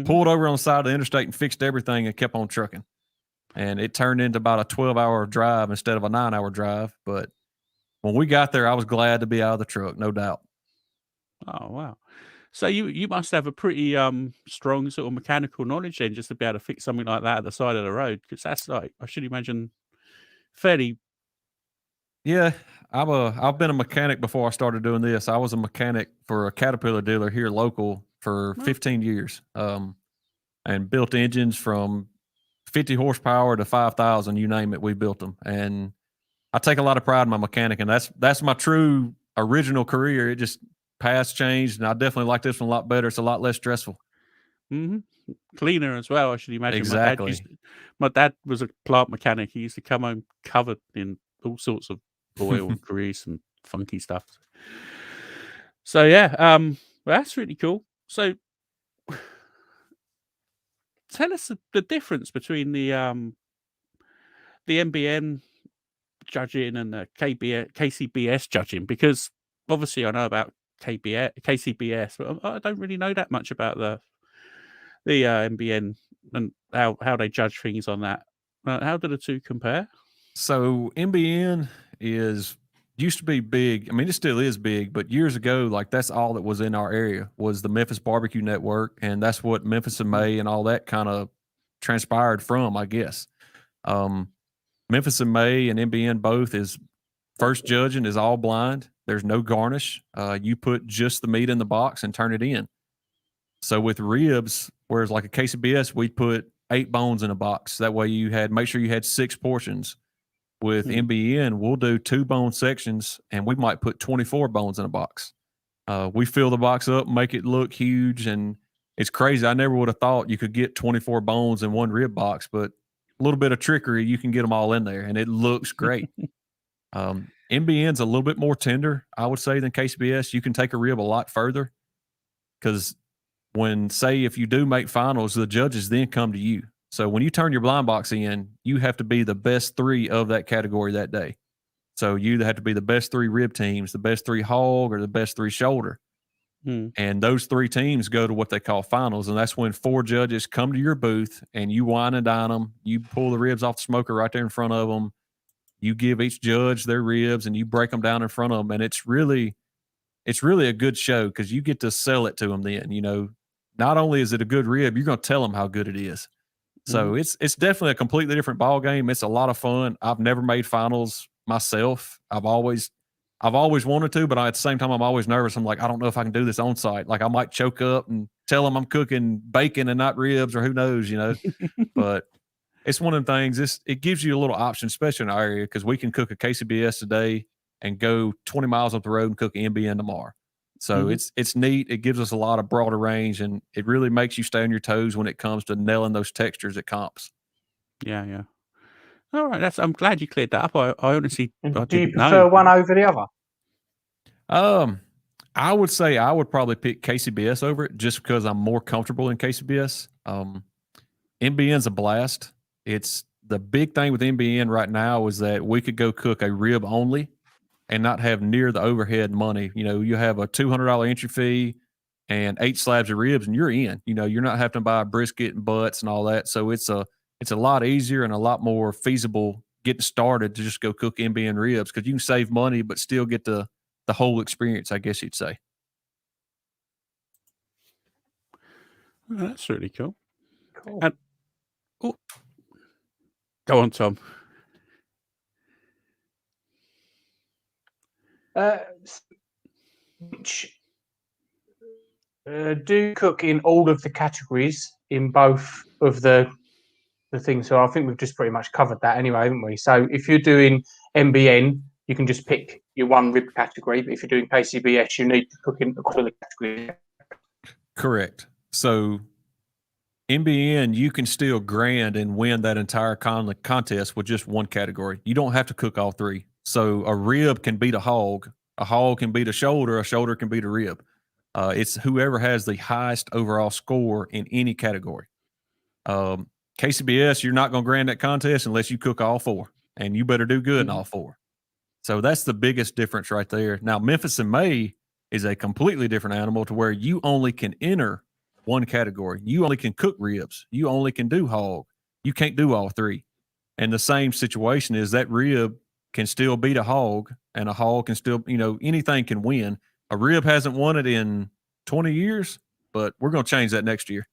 pulled over on the side of the interstate and fixed everything, and kept on trucking. And it turned into about a 12-hour drive instead of a 9-hour drive. But when we got there, I was glad to be out of the truck, no doubt. Oh, wow. So you must have a pretty strong sort of mechanical knowledge then, just to be able to fix something like that at the side of the road, because that's, like, I should imagine, fairly. Yeah, I've been a mechanic before I started doing this. I was a mechanic for a Caterpillar dealer here local for 15 years, and built engines from 50 horsepower to 5,000, you name it, we built them. And I take a lot of pride in my mechanic, and that's my true original career. It just paths changed, and I definitely like this one a lot better. It's a lot less stressful. hmm Cleaner as well, I should imagine. Exactly. My dad was a plant mechanic. He used to come home covered in all sorts of oil and grease and funky stuff. So yeah, well, that's really cool. So tell us the difference between the MBN judging and the KCBS judging, because obviously I know about KCBS, but I don't really know that much about the MBN and how they judge things on that. How do the two compare? So MBN used to be big. I mean, it still is big, but years ago, like that's all that was in our area was the Memphis Barbecue Network, and that's what Memphis and May and all that kind of transpired from, I guess. Memphis and May and MBN both is first judging is all blind. There's no garnish. You put just the meat in the box and turn it in. So with ribs, whereas like a KCBS, we put 8 bones in a box. That way make sure you had 6 portions. With MBN, we'll do 2 bone sections and we might put 24 bones in a box. We fill the box up, make it look huge, and it's crazy. I never would have thought you could get 24 bones in one rib box, but a little bit of trickery, you can get them all in there and it looks great. MBN's a little bit more tender, I would say, than KCBS. You can take a rib a lot further because if you do make finals, the judges then come to you. So when you turn your blind box in, you have to be the best 3 of that category that day. So you either have to be the best 3 rib teams, the best 3 hog, or the best 3 shoulder. And those 3 teams go to what they call finals. And that's when 4 judges come to your booth and you wine and dine them. You pull the ribs off the smoker right there in front of them. You give each judge their ribs and you break them down in front of them. And it's really a good show because you get to sell it to them then. Not only is it a good rib, you're going to tell them how good it is. So it's definitely a completely different ball game. It's a lot of fun. I've never made finals myself. I've always wanted to, but at the same time, I'm always nervous. I'm like, I don't know if I can do this on site. Like I might choke up and tell them I'm cooking bacon and not ribs, or who knows, But it's one of the things. It gives you a little option, especially in our area, because we can cook a KCBS today and go 20 miles up the road and cook MBN tomorrow. So it's neat. It gives us a lot of broader range, and it really makes you stay on your toes when it comes to nailing those textures at comps. Yeah. All right, I'm glad you cleared that up. I honestly do you prefer one over the other? I would say I would probably pick KCBS over it just because I'm more comfortable in KCBS. MBN's a blast. It's the big thing with MBN right now is that we could go cook a rib only and not have near the overhead money. You have a $200 entry fee and 8 slabs of ribs and you're in. You're not having to buy brisket and butts and all that. So it's a lot easier and a lot more feasible getting started to just go cook MBN ribs because you can save money but still get the whole experience, I guess you'd say. Oh, that's really cool. And, go on, Tom. Do cook in all of the categories in both of the things. So I think we've just pretty much covered that anyway, haven't we? So if you're doing MBN, you can just pick your one rib category. But if you're doing KCBS, you need to cook in across the categories. Correct. So MBN, you can still grand and win that entire contest with just one category. You don't have to cook all 3. So a rib can beat a hog can beat a shoulder can beat a rib. It's whoever has the highest overall score in any category. KCBS, you're not going to grand that contest unless you cook all 4, and you better do good in all 4. So that's the biggest difference right there. Now, Memphis and May is a completely different animal to where you only can enter one category. You only can cook ribs. You only can do hog. You can't do all 3. And the same situation is that rib can still beat a hog, and a hog can still, anything can win. A rib hasn't won it in 20 years, but we're going to change that next year.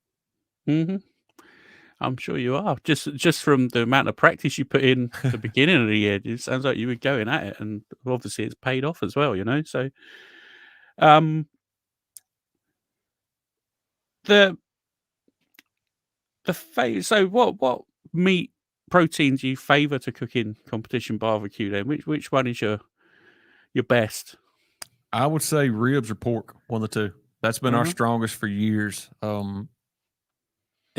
I'm sure you are. Just from the amount of practice you put in at the beginning of the year, it sounds like you were going at it, and obviously it's paid off as well. So, so what meat proteins do you favor to cook in competition barbecue? Then which one is your best? I would say ribs or pork, one of the two. That's been our strongest for years.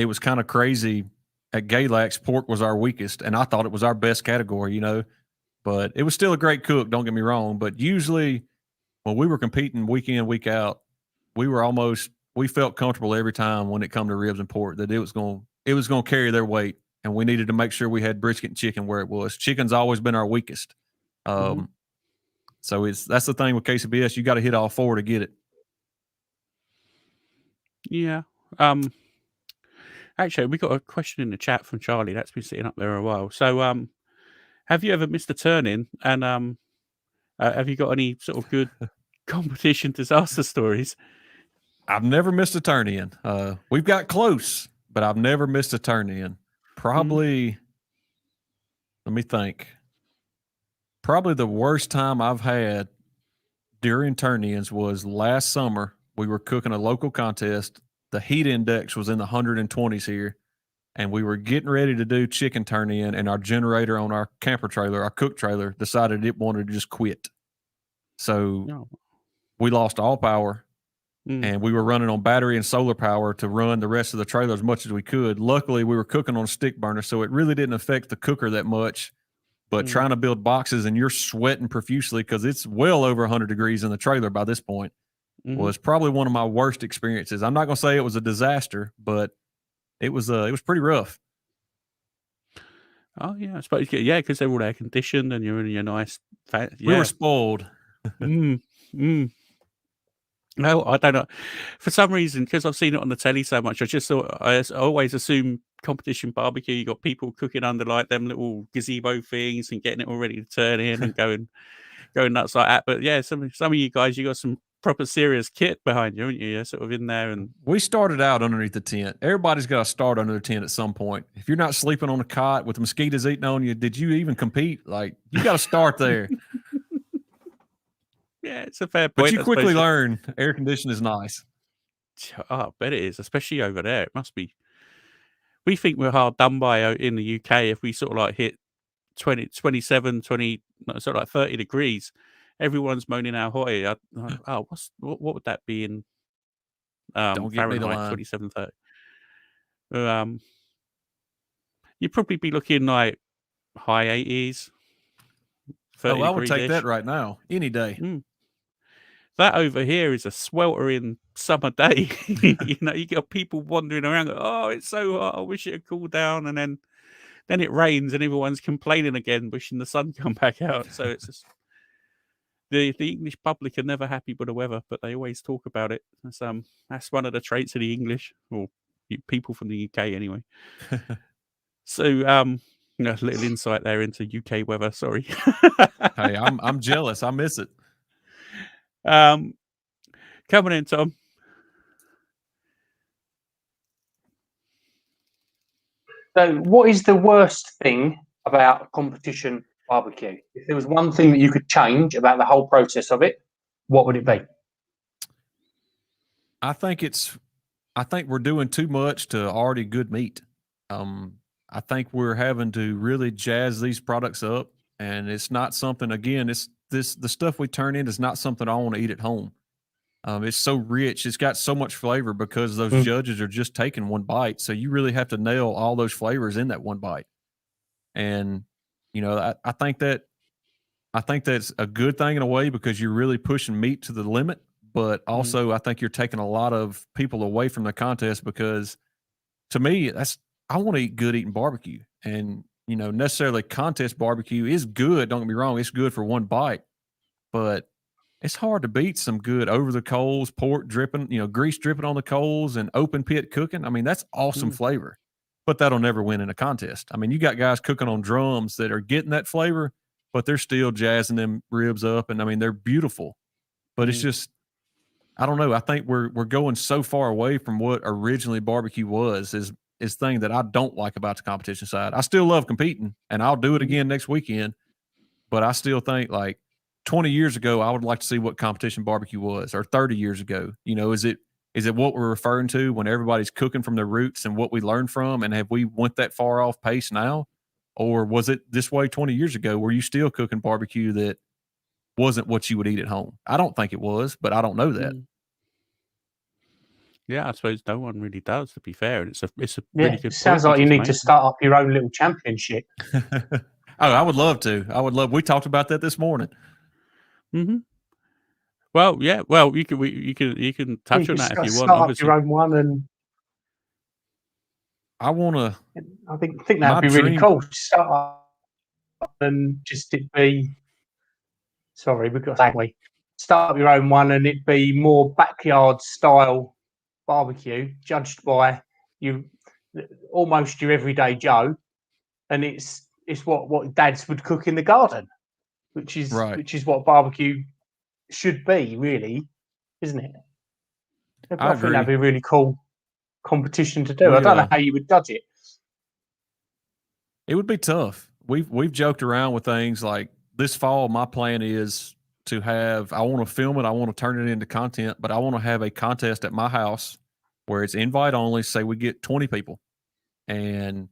it was kind of crazy. At Galax, pork was our weakest, and I thought it was our best category, but it was still a great cook. Don't get me wrong. But usually when we were competing week in, week out, we felt comfortable every time when it come to ribs and pork that it was going to carry their weight, and we needed to make sure we had brisket and chicken where it was. Chicken's always been our weakest. So that's the thing with KCBS. You got to hit all four to get it. Yeah. Actually, we got a question in the chat from Charlie that's been sitting up there a while. So, have you ever missed a turn-in? And have you got any sort of good competition disaster stories? I've never missed a turn-in. We've got close, but I've never missed a turn-in. Probably, let me think. Probably the worst time I've had during turn-ins was last summer. We were cooking a local contest. The heat index was in the 120s here, and we were getting ready to do chicken turn-in, and our generator on our camper trailer, our cook trailer, decided it wanted to just quit. So we lost all power, and we were running on battery and solar power to run the rest of the trailer as much as we could. Luckily, we were cooking on a stick burner, so it really didn't affect the cooker that much. But trying to build boxes and you're sweating profusely because it's well over 100 degrees in the trailer by this point was probably one of my worst experiences. I'm not going to say it was a disaster, but it was pretty rough. Oh, yeah. I suppose, because they're all air conditioned and you're in your nice fat. Yeah. We were spoiled. No, I don't know. For some reason, because I've seen it on the telly so much, I always assume competition barbecue, you got people cooking under like them little gazebo things and getting it all ready to turn in and going nuts like that. But yeah, some of you guys, you got some proper serious kit behind you, haven't you? You're sort of in there. And we started out underneath the tent. Everybody's got to start under the tent at some point. If you're not sleeping on a cot with mosquitoes eating on you, did you even compete? Like, you got to start there. Yeah, it's a fair point. But you quickly learn air conditioning is nice. Oh, I bet it is, especially over there. It must be. We think we're hard done by in the UK if we sort of like hit 27, 20, sort of like 30 degrees. Everyone's moaning how hot it is. What would that be in Don't get me the Fahrenheit, line. 27, 30? You'd probably be looking like high 80s. Oh, I would take that right now, any day. That over here is a sweltering summer day. You got people wandering around. Oh, it's so hot. I wish it had cooled down. And then it rains and everyone's complaining again, wishing the sun come back out. So it's just, the English public are never happy with the weather, but they always talk about it. That's one of the traits of the English, or people from the UK anyway. So a little insight there into UK weather. Sorry. Hey, I'm jealous. I miss it. Coming in, Tom. So, what is the worst thing about competition barbecue? If there was one thing that you could change about the whole process of it, what would it be? I think we're doing too much to already good meat. I think we're having to really jazz these products up, and it's not something. Again, the stuff we turn in is not something I want to eat at home. It's so rich. It's got so much flavor because those judges are just taking one bite. So you really have to nail all those flavors in that one bite. And, I think that's a good thing in a way because you're really pushing meat to the limit. But also I think you're taking a lot of people away from the contest because to me, I want to eat good eating barbecue. And, necessarily contest barbecue is good. Don't get me wrong. It's good for one bite, but it's hard to beat some good over the coals, pork dripping, grease dripping on the coals and open pit cooking. I mean, that's awesome flavor, but that'll never win in a contest. I mean, you got guys cooking on drums that are getting that flavor, but they're still jazzing them ribs up. And I mean, they're beautiful, but it's just, I don't know. I think we're going so far away from what originally barbecue was is thing that I don't like about the competition side. I still love competing and I'll do it again next weekend, but I still think like 20 years ago, I would like to see what competition barbecue was, or 30 years ago. Is it what we're referring to when everybody's cooking from their roots and what we learned from? And have we went that far off pace now? Or was it this way 20 years ago? Were you still cooking barbecue that wasn't what you would eat at home? I don't think it was, but I don't know that. Yeah, I suppose no one really does, to be fair, and it's a Yeah, really it good sounds point you like you just need to made. start up your own little championship. Oh, I would love to. I would love. We talked about that this morning. Mm-hmm. Well, yeah. Well, you can You touch on could that if you want. start up your Obviously. own one, and I want to. I think My that'd be really dream. cool. Start up and just it be. Sorry, we've got to start up your own one, and it be more backyard style barbecue, judged by you, almost your everyday Joe, and it's what dads would cook in the garden, which is Right. what barbecue should be, really, isn't it? I I think that'd agree. be a really cool competition to do. I We don't know how you would judge it. It would be tough. We've joked around with things like this fall. My plan is to have. I want to film it. I want to turn it into content, but I want to have a contest at my house where it's invite only. Say we get 20 people, and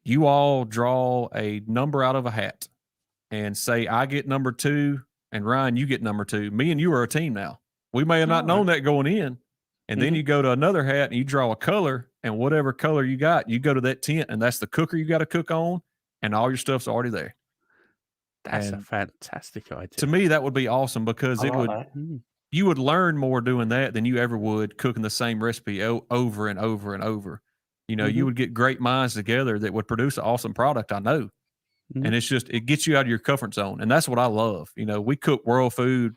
you all draw a number out of a hat, and say I get number 2, and Ryan, you get number 2. Me and you are a team now. We may have not known that going in, and then you go to another hat and you draw a color, and whatever color you got, you go to that tent, and that's the cooker you got to cook on, and all your stuff's already there. That's a And fantastic idea. to me, that would be awesome because I it like would that. you would learn more doing that than you ever would cooking the same recipe over and over and over. You know, you would get great minds together that would produce an awesome product. I know. And it's just it gets you out of your comfort zone, and that's what I love. You know, we cooked world food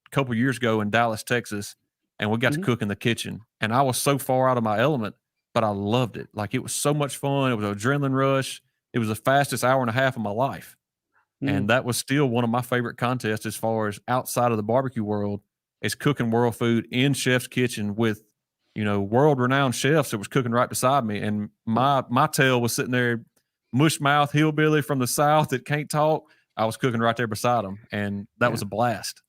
a couple years ago in Dallas, Texas, and we got to cook in the kitchen. And I was so far out of my element, but I loved it. Like it was so much fun. It was an adrenaline rush. It was the fastest hour and a half of my life. And that was still one of my favorite contests as far as outside of the barbecue world is cooking world food in chef's kitchen with, you know, world renowned chefs that was cooking right beside me. And my tail was sitting there, mush mouth hillbilly from the South that can't talk. I was cooking right there beside him. And that was a blast.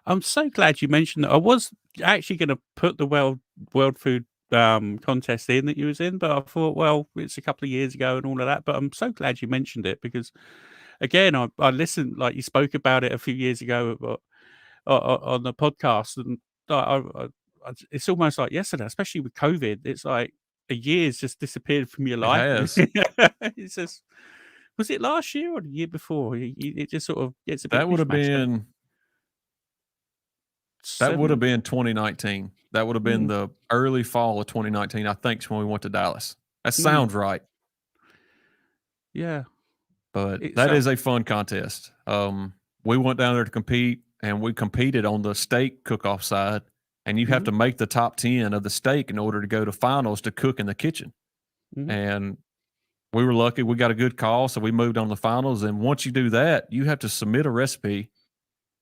I'm so glad you mentioned that. I was actually going to put the world food contest in that you was in, but I thought, well, it's a couple of years ago and all of that. But I'm so glad you mentioned it because, again, I listened, like you spoke about it a few years ago on the podcast, and it's almost like yesterday, especially with COVID. It's like a year's just disappeared from your life. It's just, was it last year or the year before? It just sort of gets a bit. That would have been. That would have been 2019. That would have been the early fall of 2019, I think, when we went to Dallas. That sounds right. Yeah. But that is a fun contest. We went down there to compete, and we competed on the steak cook-off side, and you have to make the top 10 of the steak in order to go to finals to cook in the kitchen. And we were lucky. We got a good call, so we moved on to finals. And once you do that, you have to submit a recipe,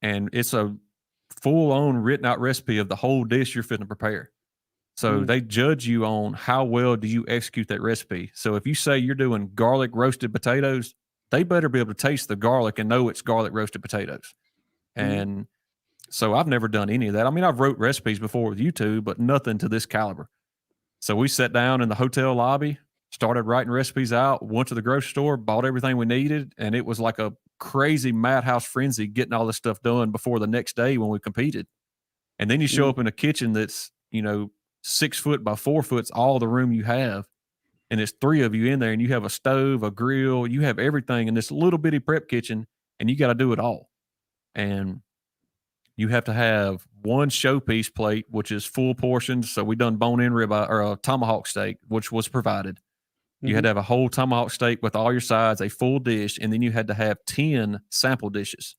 and it's a full-on written-out recipe of the whole dish you're fitting to prepare. So they judge you on how well do you execute that recipe. So if you say you're doing garlic roasted potatoes, they better be able to taste the garlic and know it's garlic roasted potatoes. And so I've never done any of that. I mean, I've wrote recipes before with YouTube, but nothing to this caliber. So we sat down in the hotel lobby, started writing recipes out, went to the grocery store, bought everything we needed, and it was like a crazy madhouse frenzy getting all this stuff done before the next day when we competed. And then you show up in a kitchen that's, you know, 6 foot by 4 foot's all the room you have. And it's 3 of you in there, and you have a stove, a grill, you have everything in this little bitty prep kitchen, and you got to do it all. And you have to have one showpiece plate, which is full portions. So we done bone-in ribeye or a tomahawk steak, which was provided. You had to have a whole tomahawk steak with all your sides, a full dish, and then you had to have 10 sample dishes.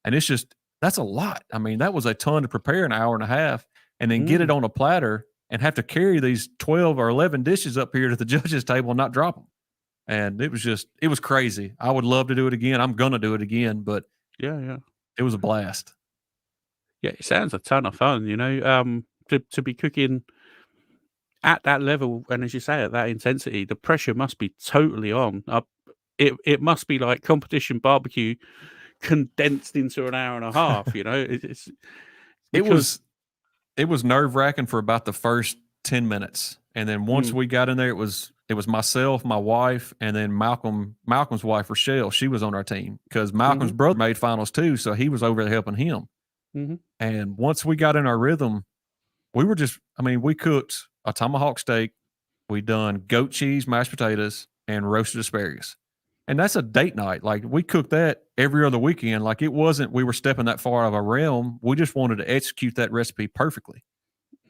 And it's just, that's a lot. I mean, that was a ton to prepare, an hour and a half, and then get it on a platter and have to carry these 12 or 11 dishes up here to the judges' table and not drop them. And it was crazy. I would love to do it again. I'm going to do it again, but yeah, it was a blast. Yeah, it sounds a ton of fun, you know, to be cooking at that level, and as you say, at that intensity, the pressure must be totally on. It must be like competition barbecue condensed into an hour and a half. You know, it was nerve-wracking for about the first 10 minutes, and then once we got in there, it was myself, my wife, and then Malcolm's wife Rochelle. She was on our team because Malcolm's brother made finals too, so he was over there helping him. And once we got in our rhythm, we were just, I mean, we cooked a tomahawk steak, we done goat cheese, mashed potatoes, and roasted asparagus. And that's a date night. Like we cooked that every other weekend. Like it wasn't, we were stepping that far out of our realm. We just wanted to execute that recipe perfectly.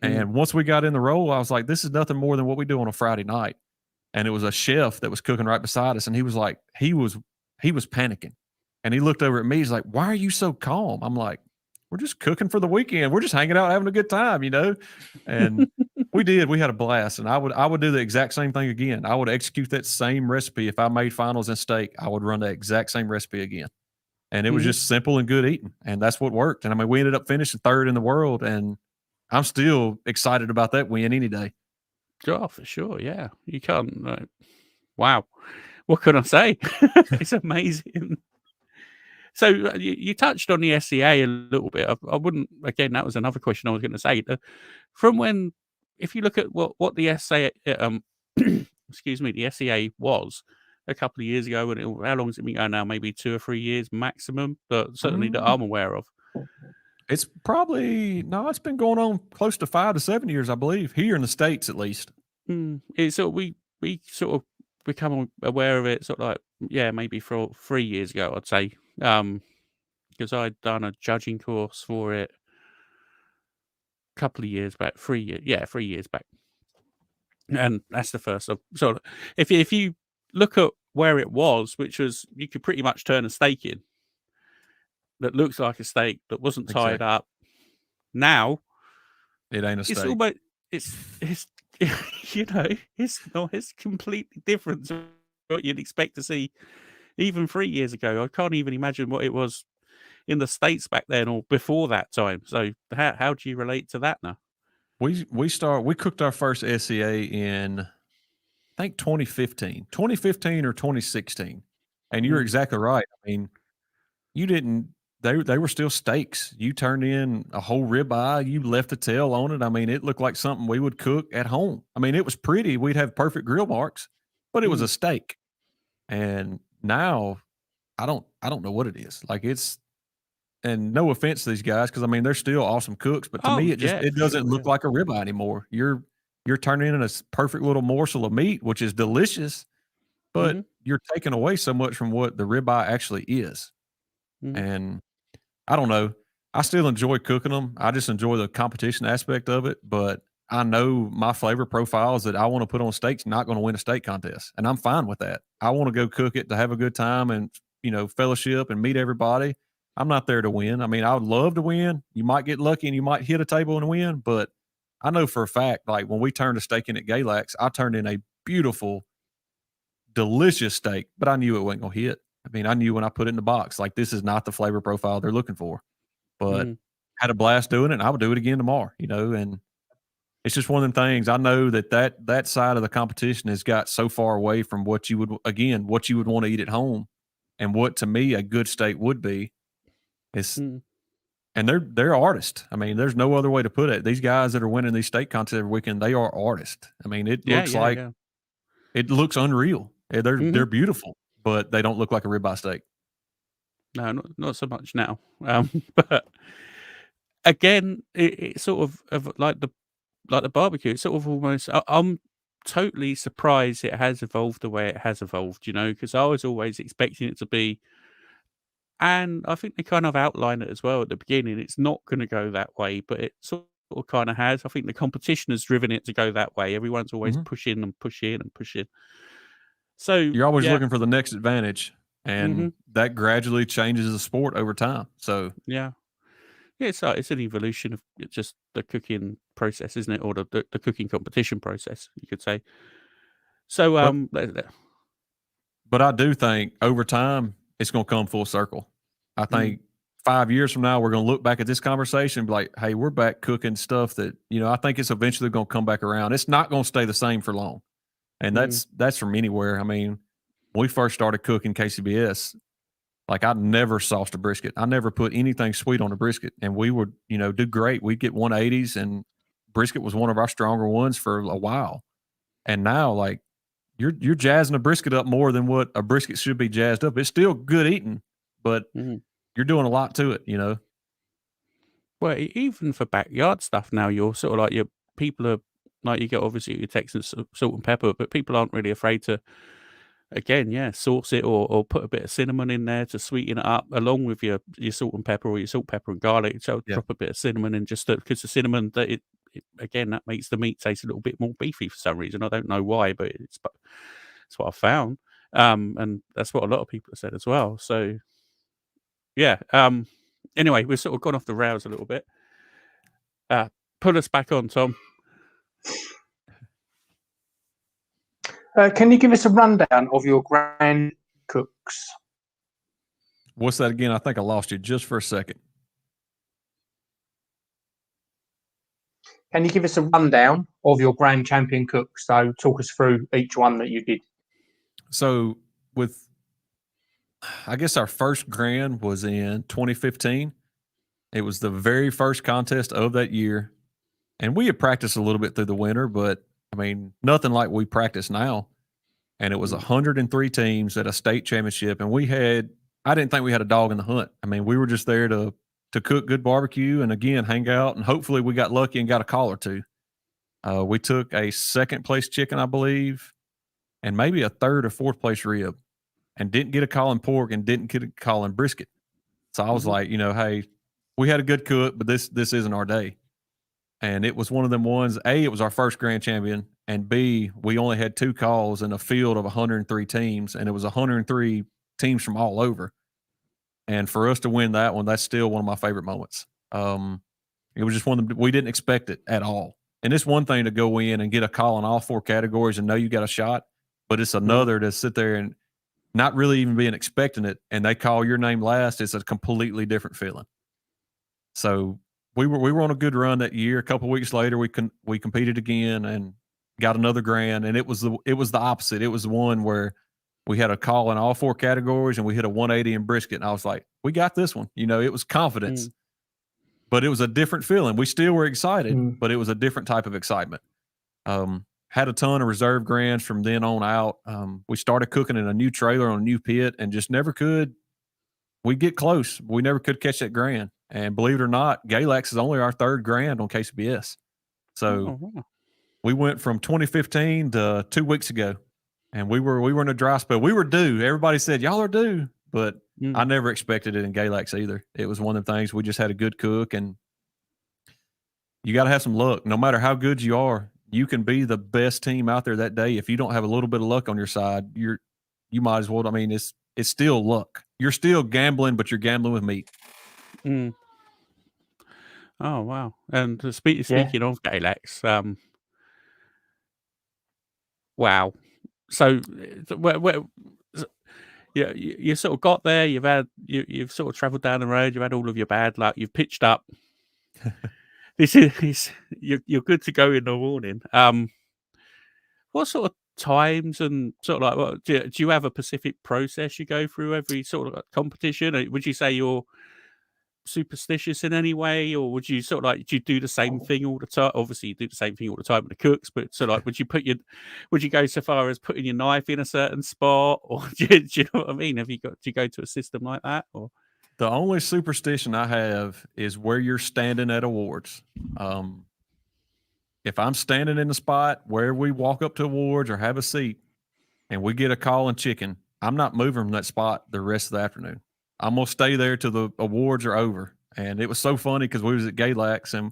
Mm. And once we got in the role, I was like, this is nothing more than what we do on a Friday night. And it was a chef that was cooking right beside us. And he was like, he was panicking. And he looked over at me. He's like, why are you so calm? I'm like, we're just cooking for the weekend. We're just hanging out, having a good time, you know? And we did. We had a blast. And I would do the exact same thing again. I would execute that same recipe. If I made finals in steak, I would run the exact same recipe again. And it was just simple and good eating. And that's what worked. And I mean, we ended up finishing third in the world. And I'm still excited about that win any day. Oh, for sure. Yeah. You can't. Wow. What can I say? It's amazing. So you touched on the SEA a little bit. I wouldn't, again, that was another question I was going to say. From when, if you look at what the SEA, excuse me, the SEA was a couple of years ago, and how long has it been going now? Maybe 2 or 3 years maximum, but certainly that I'm aware of. It's probably, no, it's been going on close to 5 to 7 years, I believe, here in the States at least. It's sort of, we sort of become aware of it sort of like, yeah, maybe for 3 years ago, I'd say. Because I'd done a judging course for it a couple of years back, 3 years, 3 years back. And that's the first of sort of, if you look at where it was, which was, you could pretty much turn a steak in that looks like a steak that wasn't tied up. Now it ain't a steak. It's almost, it's you know, it's completely different to what you'd expect to see even 3 years ago. I can't even imagine what it was in the States back then or before that time. So how do you relate to that now? We cooked our first SEA in, I think 2015 or 2016. And you're exactly right. I mean, you didn't, they were still steaks. You turned in a whole ribeye, you left the tail on it. I mean, it looked like something we would cook at home. I mean, it was pretty. We'd have perfect grill marks, but it was a steak. And now I don't know what it is. Like it's, and no offense to these guys, because I mean they're still awesome cooks, but to me it doesn't look like a ribeye anymore. You're turning in a perfect little morsel of meat, which is delicious, but you're taking away so much from what the ribeye actually is. And I don't know. I still enjoy cooking them. I just enjoy the competition aspect of it, but I know my flavor profiles that I want to put on steaks not going to win a steak contest, and I'm fine with that. I want to go cook it to have a good time and, you know, fellowship and meet everybody. I'm not there to win. I mean, I would love to win. You might get lucky and you might hit a table and win, but I know for a fact, like when we turned a steak in at Galax, I turned in a beautiful, delicious steak, but I knew it wasn't going to hit. I mean, I knew when I put it in the box, like this is not the flavor profile they're looking for, but had a blast doing it. And I would do it again tomorrow, you know, and it's just one of them things. I know that side of the competition has got so far away from what you would want to eat at home and what to me a good steak would be. It's, and they're artists. I mean, there's no other way to put it. These guys that are winning these steak contests every weekend, they are artists. I mean, it looks like it looks unreal. They're beautiful, but they don't look like a ribeye steak. No, not so much now. But again, it's sort of like the barbecue. It's sort of almost. I'm totally surprised it has evolved the way it has evolved. You know, because I was always expecting it to be. And I think they kind of outline it as well at the beginning. It's not going to go that way, but it sort of kind of has. I think the competition has driven it to go that way. Everyone's always pushing and pushing and pushing. So you're always looking for the next advantage, and that gradually changes the sport over time. So it's an evolution of just the cooking process, isn't it, or the cooking competition process, you could say. So but I do think over time it's going to come full circle. I think 5 years from now, we're going to look back at this conversation and be like, hey, we're back cooking stuff that, you know, I think it's eventually going to come back around. It's not going to stay the same for long. And that's from anywhere. I mean, when we first started cooking KCBS, like I never sauced a brisket. I never put anything sweet on a brisket. And we would, you know, do great. We'd get 180s, and brisket was one of our stronger ones for a while. And now, like, you're jazzing a brisket up more than what a brisket should be jazzed up. It's still good eating, but you're doing a lot to it, you know? Well, even for backyard stuff now, you're sort of like people are like you get obviously your Texan salt and pepper, but people aren't really afraid to again, yeah, sauce it or put a bit of cinnamon in there to sweeten it up along with your salt and pepper or your salt, pepper and garlic. So Yeah. drop a bit of cinnamon in just because the cinnamon that it again that makes the meat taste a little bit more beefy for some reason. I don't know why, but it's what I found. And that's what a lot of people have said as well. So yeah. Anyway, we've sort of gone off the rails a little bit. Pull us back on, Tom. Can you give us a rundown of your grand cooks? What's that again? I think I lost you just for a second. Can you give us a rundown of your grand champion cooks? So talk us through each one that you did. So I guess our first grand was in 2015. It was the very first contest of that year. And we had practiced a little bit through the winter, but I mean, nothing like we practice now. And it was 103 teams at a state championship. And I didn't think we had a dog in the hunt. I mean, we were just there to cook good barbecue and again, hang out. And hopefully we got lucky and got a call or two. We took a second place chicken, I believe, and maybe a third or fourth place rib, and didn't get a call in pork and didn't get a call in brisket. So I was like, hey, we had a good cook, but this isn't our day. And it was one of them ones, A, it was our first grand champion, and B, we only had 2 calls in a field of 103 teams, and it was 103 teams from all over. And for us to win that one, that's still one of my favorite moments. It was just one of them, we didn't expect it at all. And it's one thing to go in and get a call in all 4 categories and know you got a shot, but it's another to sit there and not really even being expecting it, and they call your name last. It's a completely different feeling. So we were on a good run that year. A couple of weeks later, we competed again and got another grand, and it was the opposite. It was the one where we had a call in all 4 categories, and we hit a 180 in brisket. And I was like, we got this one. It was confidence, but it was a different feeling. We still were excited, but it was a different type of excitement. Had a ton of reserve grands from then on out. We started cooking in a new trailer on a new pit and just never could. We get close. We never could catch that grand. And believe it or not, Galax is only our 3rd grand on KCBS. So we went from 2015 to 2 weeks ago, and we were in a dry spell. We were due. Everybody said, y'all are due, but I never expected it in Galax either. It was one of the things, we just had a good cook, and you got to have some luck. No matter how good you are, you can be the best team out there that day. If you don't have a little bit of luck on your side, you might as well. I mean, it's still luck. You're still gambling, but you're gambling with meat. Oh wow! And speaking of Galax, wow. So, you sort of got there. You've sort of travelled down the road. You've had all of your bad luck. You've pitched up. This is you're good to go in the morning. What sort of times and sort of like do you have a specific process you go through every sort of competition? Or would you say you're superstitious in any way, or would you sort of like do you do the same thing all the time? Obviously, you do the same thing all the time with the cooks, but so like would you go so far as putting your knife in a certain spot, or do you know what I mean? Do you go to a system like that, or? The only superstition I have is where you're standing at awards. If I'm standing in the spot where we walk up to awards or have a seat and we get a call in chicken, I'm not moving from that spot the rest of the afternoon. I'm going to stay there till the awards are over. And it was so funny because we was at Galax, and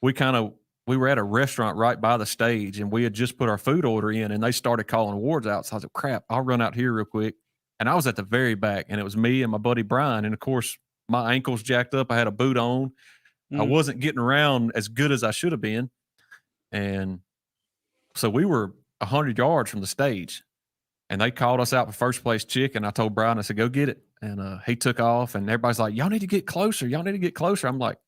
we were at a restaurant right by the stage, and we had just put our food order in, and they started calling awards out. So I was like, crap, I'll run out here real quick. And I was at the very back, and it was me and my buddy Brian. And of course, my ankle's jacked up. I had a boot on. I wasn't getting around as good as I should have been. And so we were 100 yards from the stage, and they called us out for first place chicken. I told Brian, I said, go get it. And he took off, and everybody's like, y'all need to get closer. Y'all need to get closer. I'm like,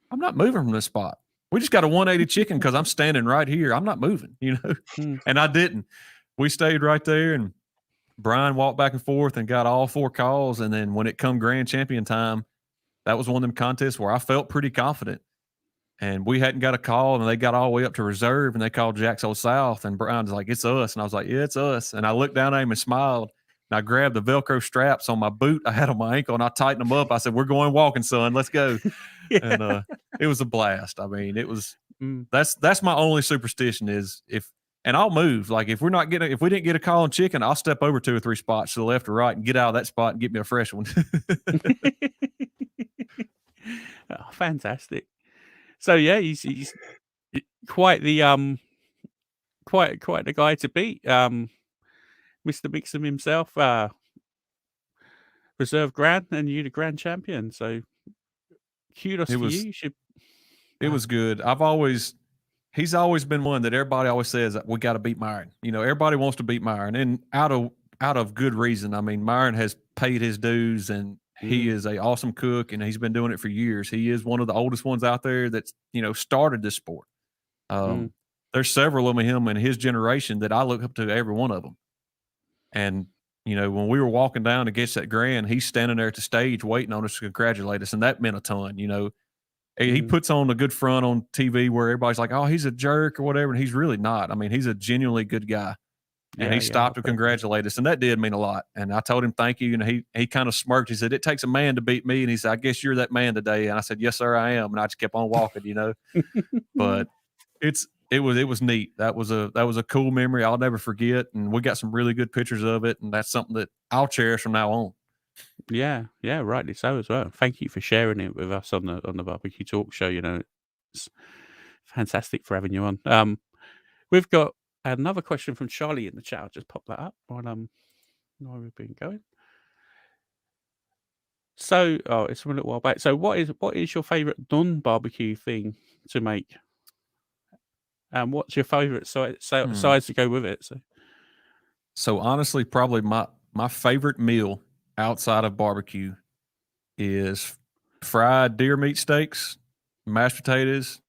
I'm not moving from this spot. We just got a 180 chicken because I'm standing right here. I'm not moving, And I didn't. We stayed right there, and Brian walked back and forth and got all 4 calls. And then when it come grand champion time, that was one of them contests where I felt pretty confident. And we hadn't got a call, and they got all the way up to reserve, and they called Jack's Old South, and Brian's like, it's us. And I was like, yeah, it's us. And I looked down at him and smiled. And I grabbed the Velcro straps on my boot I had on my ankle, and I tightened them up. I said, "We're going walking, son. Let's go." Yeah. And it was a blast. I mean, it was Mm. that's my only superstition is and I'll move. Like if we didn't get a call on chicken, I'll step over 2 or 3 spots to the left or right and get out of that spot and get me a fresh one. Oh, fantastic. So yeah, he's quite the quite the guy to beat. Mr. Mixon himself, reserve grand, and you the grand champion. So kudos to you. You should. It was good. He's always been one that everybody always says we got to beat Myron. You know, everybody wants to beat Myron, and out of good reason. I mean, Myron has paid his dues, and he is an awesome cook, and he's been doing it for years. He is one of the oldest ones out there that's started this sport. There's several of him in his generation that I look up to, every one of them. And when we were walking down to get that grand, he's standing there at the stage waiting on us to congratulate us, and that meant a ton. He puts on a good front on TV where everybody's like, "Oh, he's a jerk" or whatever, and he's really not. I mean, he's a genuinely good guy. And he stopped to congratulate us, and that did mean a lot. And I told him thank you, and he kind of smirked. He said, "It takes a man to beat me," and he said, "I guess you're that man today." And I said, "Yes, sir, I am." And I just kept on walking, But it was neat. That was a cool memory I'll never forget, and we got some really good pictures of it, and that's something that I'll cherish from now on. Yeah, rightly so as well. Thank you for sharing it with us on the BBQ Talk Show. It's fantastic for having you on. We've got another question from Charlie in the chat. I'll just pop that up while we've been going. So, it's from a little while back. So, what is your favorite non-barbecue thing to make? And what's your favorite sides to go with it? So honestly, probably my favorite meal outside of barbecue is fried deer meat steaks, mashed potatoes,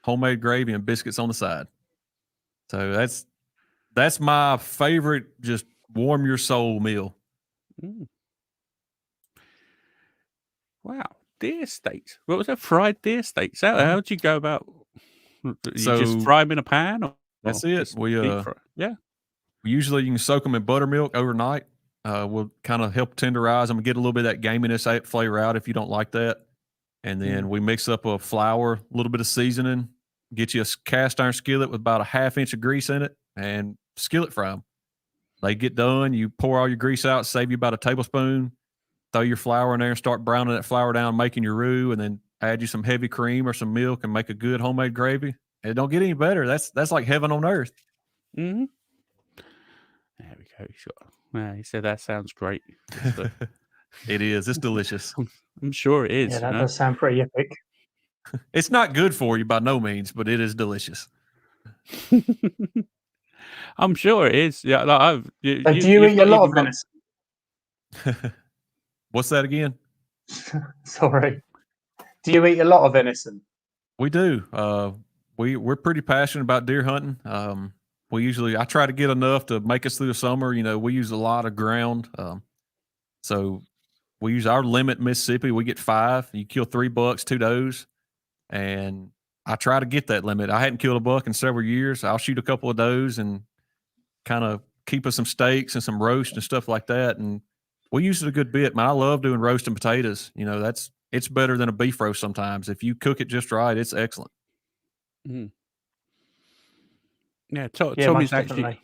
homemade gravy, and biscuits on the side. So that's my favorite, just warm your soul meal. Wow, deer steaks. What was that? Fried deer steaks. How would you go about? You just fry them in a pan? That's it. We usually you can soak them in buttermilk overnight. We'll kind of help tenderize them and get a little bit of that gaminess flavor out if you don't like that. And then we mix up a flour, a little bit of seasoning, get you a cast iron skillet with about a 1/2 inch of grease in it, and skillet fry them. They get done. You pour all your grease out, save you about a tablespoon, throw your flour in there and start browning that flour down, making your roux, and then add you some heavy cream or some milk and make a good homemade gravy. It don't get any better. That's like heaven on earth. There we go. He said that sounds great. It is. It's delicious. I'm sure it is. Yeah, that does sound pretty epic. It's not good for you by no means, but it is delicious. I'm sure it is. Yeah, like do you eat a lot of venison? What's that again? Sorry. Do you eat a lot of venison? We do. We're pretty passionate about deer hunting. I try to get enough to make us through the summer. We use a lot of ground. So we use our limit in Mississippi. We get 5. You kill 3 bucks, 2 does. And I try to get that limit. I hadn't killed a buck in several years. I'll shoot a couple of does and kind of keep us some steaks and some roast and stuff like that. And we use it a good bit, man. I love doing roast and potatoes. It's better than a beef roast sometimes. If you cook it just right, it's excellent. Yeah, Tommy's actually.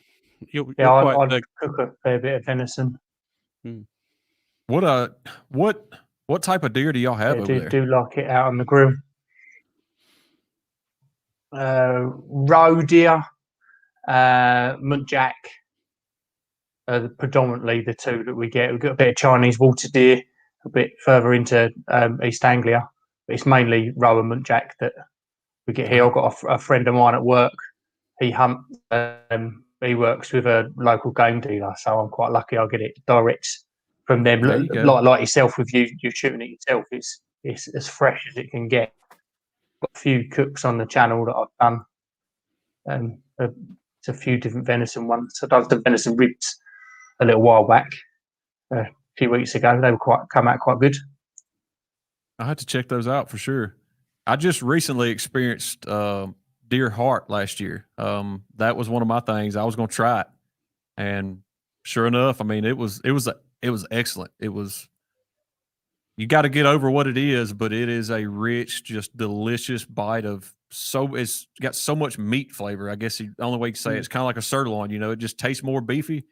I'd cook a fair bit of venison. What type of deer do y'all have over there? Do like it out on the grill. Roe deer, muntjac, predominantly the two that we get. We've got a bit of Chinese water deer a bit further into East Anglia, but it's mainly roe and muntjac that we get here. I've got a friend of mine at work. He hunts. He works with a local game dealer, so I'm quite lucky. I get it direct from them. Like yourself, with you shooting it yourself, it's as fresh as it can get. Got a few cooks on the channel that I've done. It's a few different venison ones. I done the venison ribs a little while back, a few weeks ago. They were come out quite good. I had to check those out for sure. I just recently experienced deer heart last year. That was one of my things. I was going to try it, and sure enough, I mean, it was excellent. You got to get over what it is, but it is a rich, just delicious bite of it's got so much meat flavor. I guess the only way you can say it's kind of like a sirloin. It just tastes more beefy.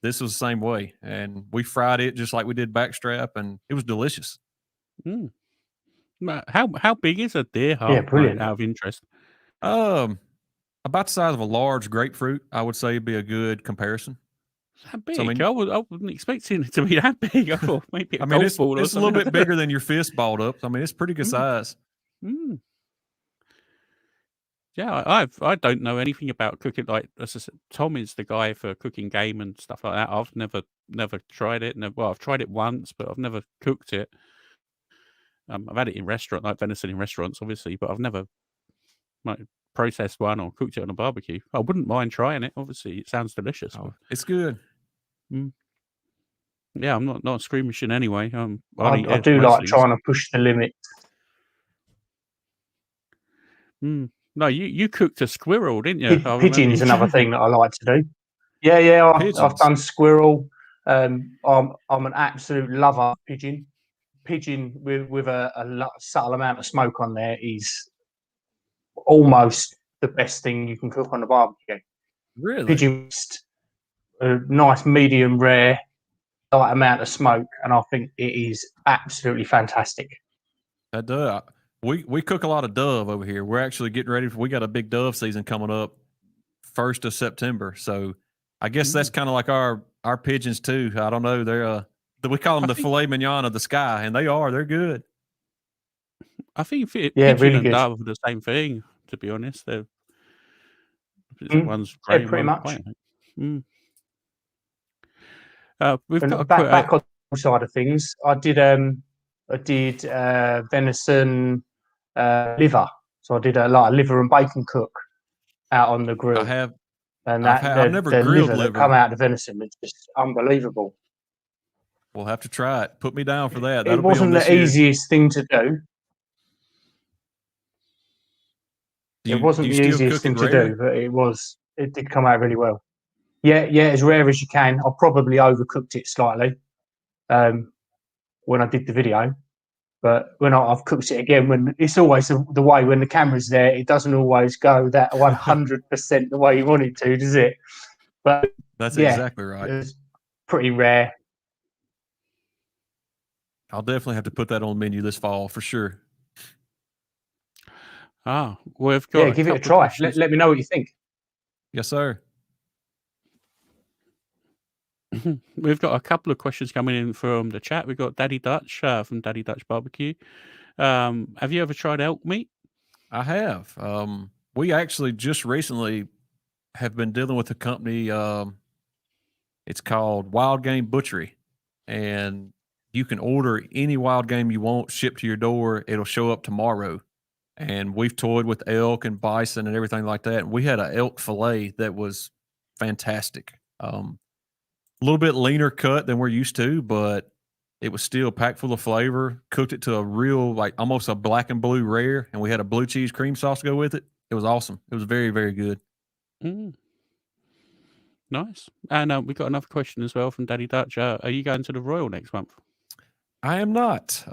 This was the same way, and we fried it just like we did backstrap, and it was delicious. Mm. How big is a deer Yeah, heart? Like, brilliant. out of interest. About the size of a large grapefruit, I would say, would be a good comparison. That big? So, I mean, I wasn't expecting it to be that big. I thought maybe a I mean, golf ball or it's a little something. bit bigger than your fist balled up. I mean, it's pretty good size. Mm. Yeah, I don't know anything about cooking. Like, as I said, Tom is the guy for cooking game and stuff like that. I've never tried it. Well, I've tried it once, but I've never cooked it. I've had it in restaurant, like venison in restaurants, obviously, but I've never like processed one or cooked it on a barbecue. I wouldn't mind trying it. Obviously, it sounds delicious. Oh, it's good. Yeah, I'm not a scream machine anyway. I do like trying to push the limit. No, you cooked a squirrel, didn't you? Pigeon is another thing that I like to do. Yeah, I've done squirrel. I'm an absolute lover of pigeon. Pigeon with a subtle amount of smoke on there is almost the best thing you can cook on the barbecue. Really? Pigeon, a nice medium rare, light amount of smoke, and I think it is absolutely fantastic. That does. We cook a lot of dove over here. We're actually getting ready we got a big dove season coming up 1st of September. So I guess that's kind of like our pigeons too. I don't know. They're we call them the filet mignon of the sky, and they're good. I think pigeon really and good. dove are the same thing, to be honest. One's yeah, grey, pretty one's much. white. We've got back on the side of things. I did venison liver. So I did a lot of liver and bacon cook out on the grill. I have, and I've never the grilled liver that come out of the venison is just unbelievable. We'll have to try it. Put me down for that. It wasn't the easiest thing to do. It wasn't the easiest thing to do, but it did come out really well. Yeah, as rare as you can. I probably overcooked it slightly when I did the video, but when I've cooked it again, when it's always the way when the camera's there, it doesn't always go that 100% the way you want it to, does it? But that's exactly right. It's pretty rare. I'll definitely have to put that on the menu this fall for sure. We've got give it a try. Let me know what you think. Yes, sir. We've got a couple of questions coming in from the chat. We've got Daddy Dutch from Daddy Dutch Barbecue. Have you ever tried elk meat? I have. We actually just recently have been dealing with a company. It's called Wild Game Butchery, and you can order any wild game you want shipped to your door. It'll show up tomorrow. And we've toyed with elk and bison and everything like that. And we had an elk fillet that was fantastic. A little bit leaner cut than we're used to, but it was still packed full of flavor. Cooked it to a real, like almost a black and blue rare. And we had a blue cheese cream sauce to go with it. It was awesome. It was very, very good. Nice. And we got another question as well from Daddy Dutch. Are you going to the Royal next month? I am not.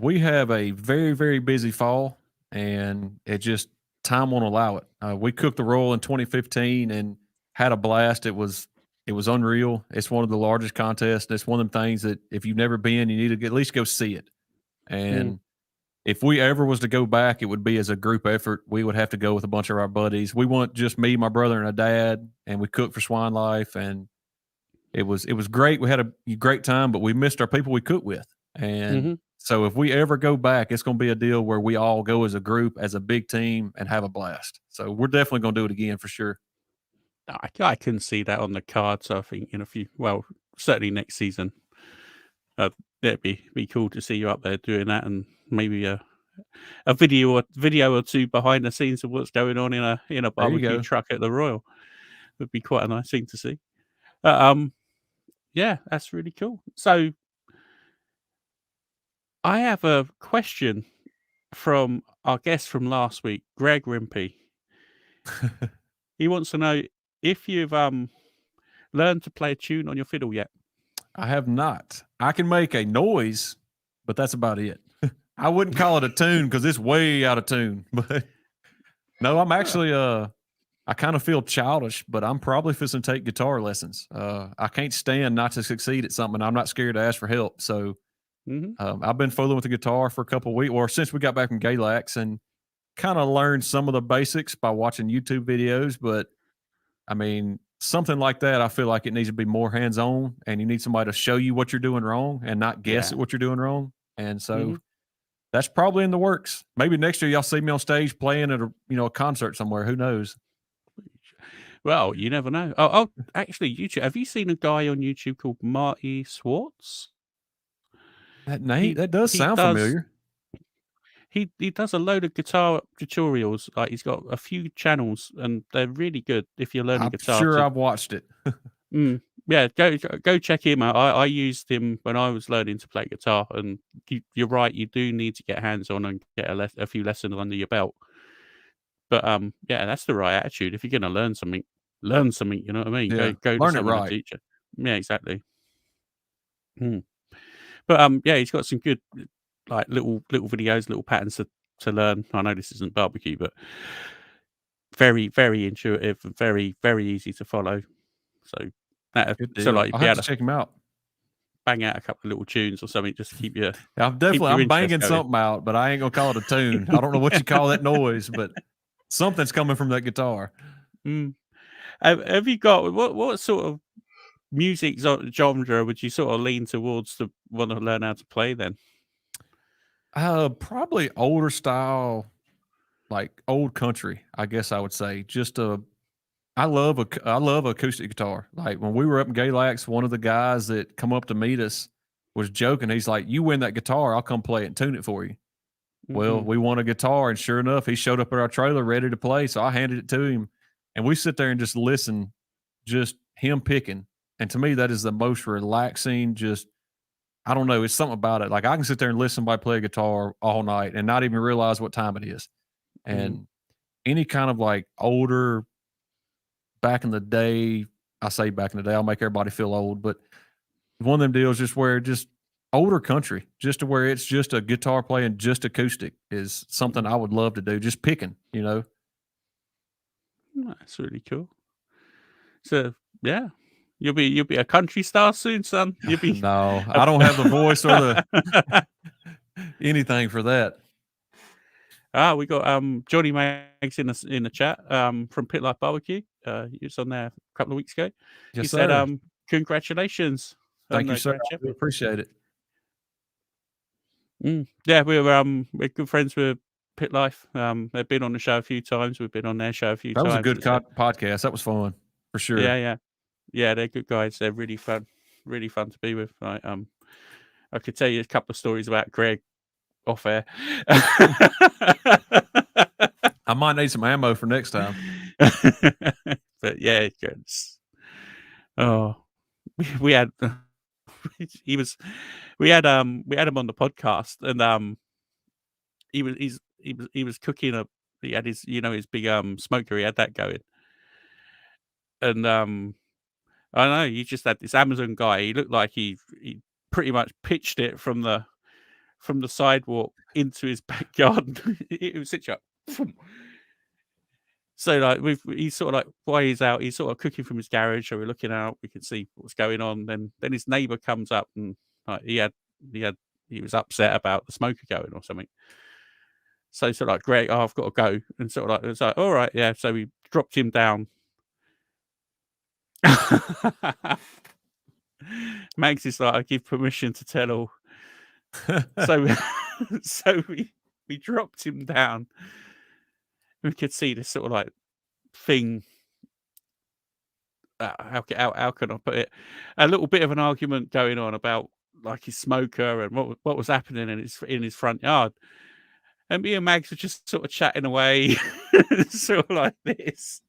We have a very, very busy fall, and it just time won't allow it. We cooked the Royal in 2015 and had a blast. It was unreal. It's one of the largest contests. It's one of them things that if you've never been, you need to at least go see it. And if we ever was to go back, it would be as a group effort. We would have to go with a bunch of our buddies. We want just me, my brother, and a dad, and we cooked for Swine Life, and it was great. We had a great time, but we missed our people we cooked with. And so if we ever go back, it's going to be a deal where we all go as a group, as a big team, and have a blast. So we're definitely going to do it again for sure. I can see that on the cards. I think in certainly next season. It'd be cool to see you up there doing that, and maybe a video or two behind the scenes of what's going on in a barbecue truck at the Royal. Would be quite a nice thing to see. Yeah, that's really cool. So I have a question from our guest from last week, Greg Rimpey. He wants to know if you've learned to play a tune on your fiddle yet? I have not. I can make a noise, but that's about it. I wouldn't call it a tune because it's way out of tune. But no, I'm actually I kind of feel childish, but I'm probably fixing to take guitar lessons. I can't stand not to succeed at something. I'm not scared to ask for help. So I've been fooling with the guitar for a couple of weeks, or since we got back from Galax, and kind of learned some of the basics by watching YouTube videos. But I mean, something like that, I feel like it needs to be more hands-on, and you need somebody to show you what you're doing wrong and not guess at what you're doing wrong. And so that's probably in the works. Maybe next year y'all see me on stage playing at a concert somewhere. Who knows? Well, you never know. Oh, actually, YouTube. Have you seen a guy on YouTube called Marty Swartz? That name, that does sound familiar. He does a load of guitar tutorials. Like, he's got a few channels, and they're really good if you're learning guitar. I'm sure I've watched it. Yeah, go check him out. I used him when I was learning to play guitar, and you're right. You do need to get hands on and get a few lessons under your belt. But yeah, that's the right attitude. If you're going to learn something. You know what I mean? Yeah. Go learn to it someone right. to teach you. Yeah, exactly. But yeah, he's got some good like little videos, little patterns to learn. I know this isn't barbecue, but very, very intuitive and very, very easy to follow. So like I'll have to check him out. Bang out a couple of little tunes or something just to keep you. I'm banging something out, but I ain't gonna call it a tune. I don't know what you call that noise, but something's coming from that guitar. Have you got what sort of music genre would you sort of lean towards to want to learn how to play then? Probably older style, like old country, I guess I would say. I love acoustic guitar. Like when we were up in Galax, one of the guys that come up to meet us was joking. He's like, "You win that guitar, I'll come play it and tune it for you." Well, we won a guitar, and sure enough, he showed up at our trailer ready to play. So I handed it to him, and we sit there and just listen, just him picking. And to me, that is the most relaxing. Just, I don't know, it's something about it. Like I can sit there and listen to somebody play a guitar all night and not even realize what time it is. And any kind of like older, back in the day, I say back in the day, I'll make everybody feel old, but one of them deals just where just older country, just to where it's just a guitar playing, just acoustic is something I would love to do. Just picking, That's really cool. So yeah, you'll be a country star soon, son. You'll be No, I don't have the voice or the anything for that. We got Johnny Mags in the chat from Pit Life Barbecue. He was on there a couple of weeks ago. Yes, he sir. said congratulations. Thank you, sir. I appreciate it. Yeah, we're good friends with Pit Life. They've been on the show a few times. We've been on their show a few times. That was a good podcast. That was fun for sure. Yeah, they're good guys. They're really fun to be with. I could tell you a couple of stories about Greg off air. I might need some ammo for next time. But yeah, we had we had him on the podcast, and he was cooking he had his his big smoker. He had that going, and I know he just had this Amazon guy. He looked like he pretty much pitched it from the sidewalk into his backyard. It was such a so like he's sort of like while he's out, he's sort of cooking from his garage. So we're looking out, we can see what's going on. Then his neighbor comes up, and like he was upset about the smoker going or something. So sort of like, Greg, I've got to go, and sort of like it's like, all right, yeah. So we dropped him down. Mags is like, I give permission to tell all. So we dropped him down. We could see this sort of like thing. How can I put it? A little bit of an argument going on about like his smoker and what was happening in his front yard. And me and Mags were just sort of chatting away, sort of like this.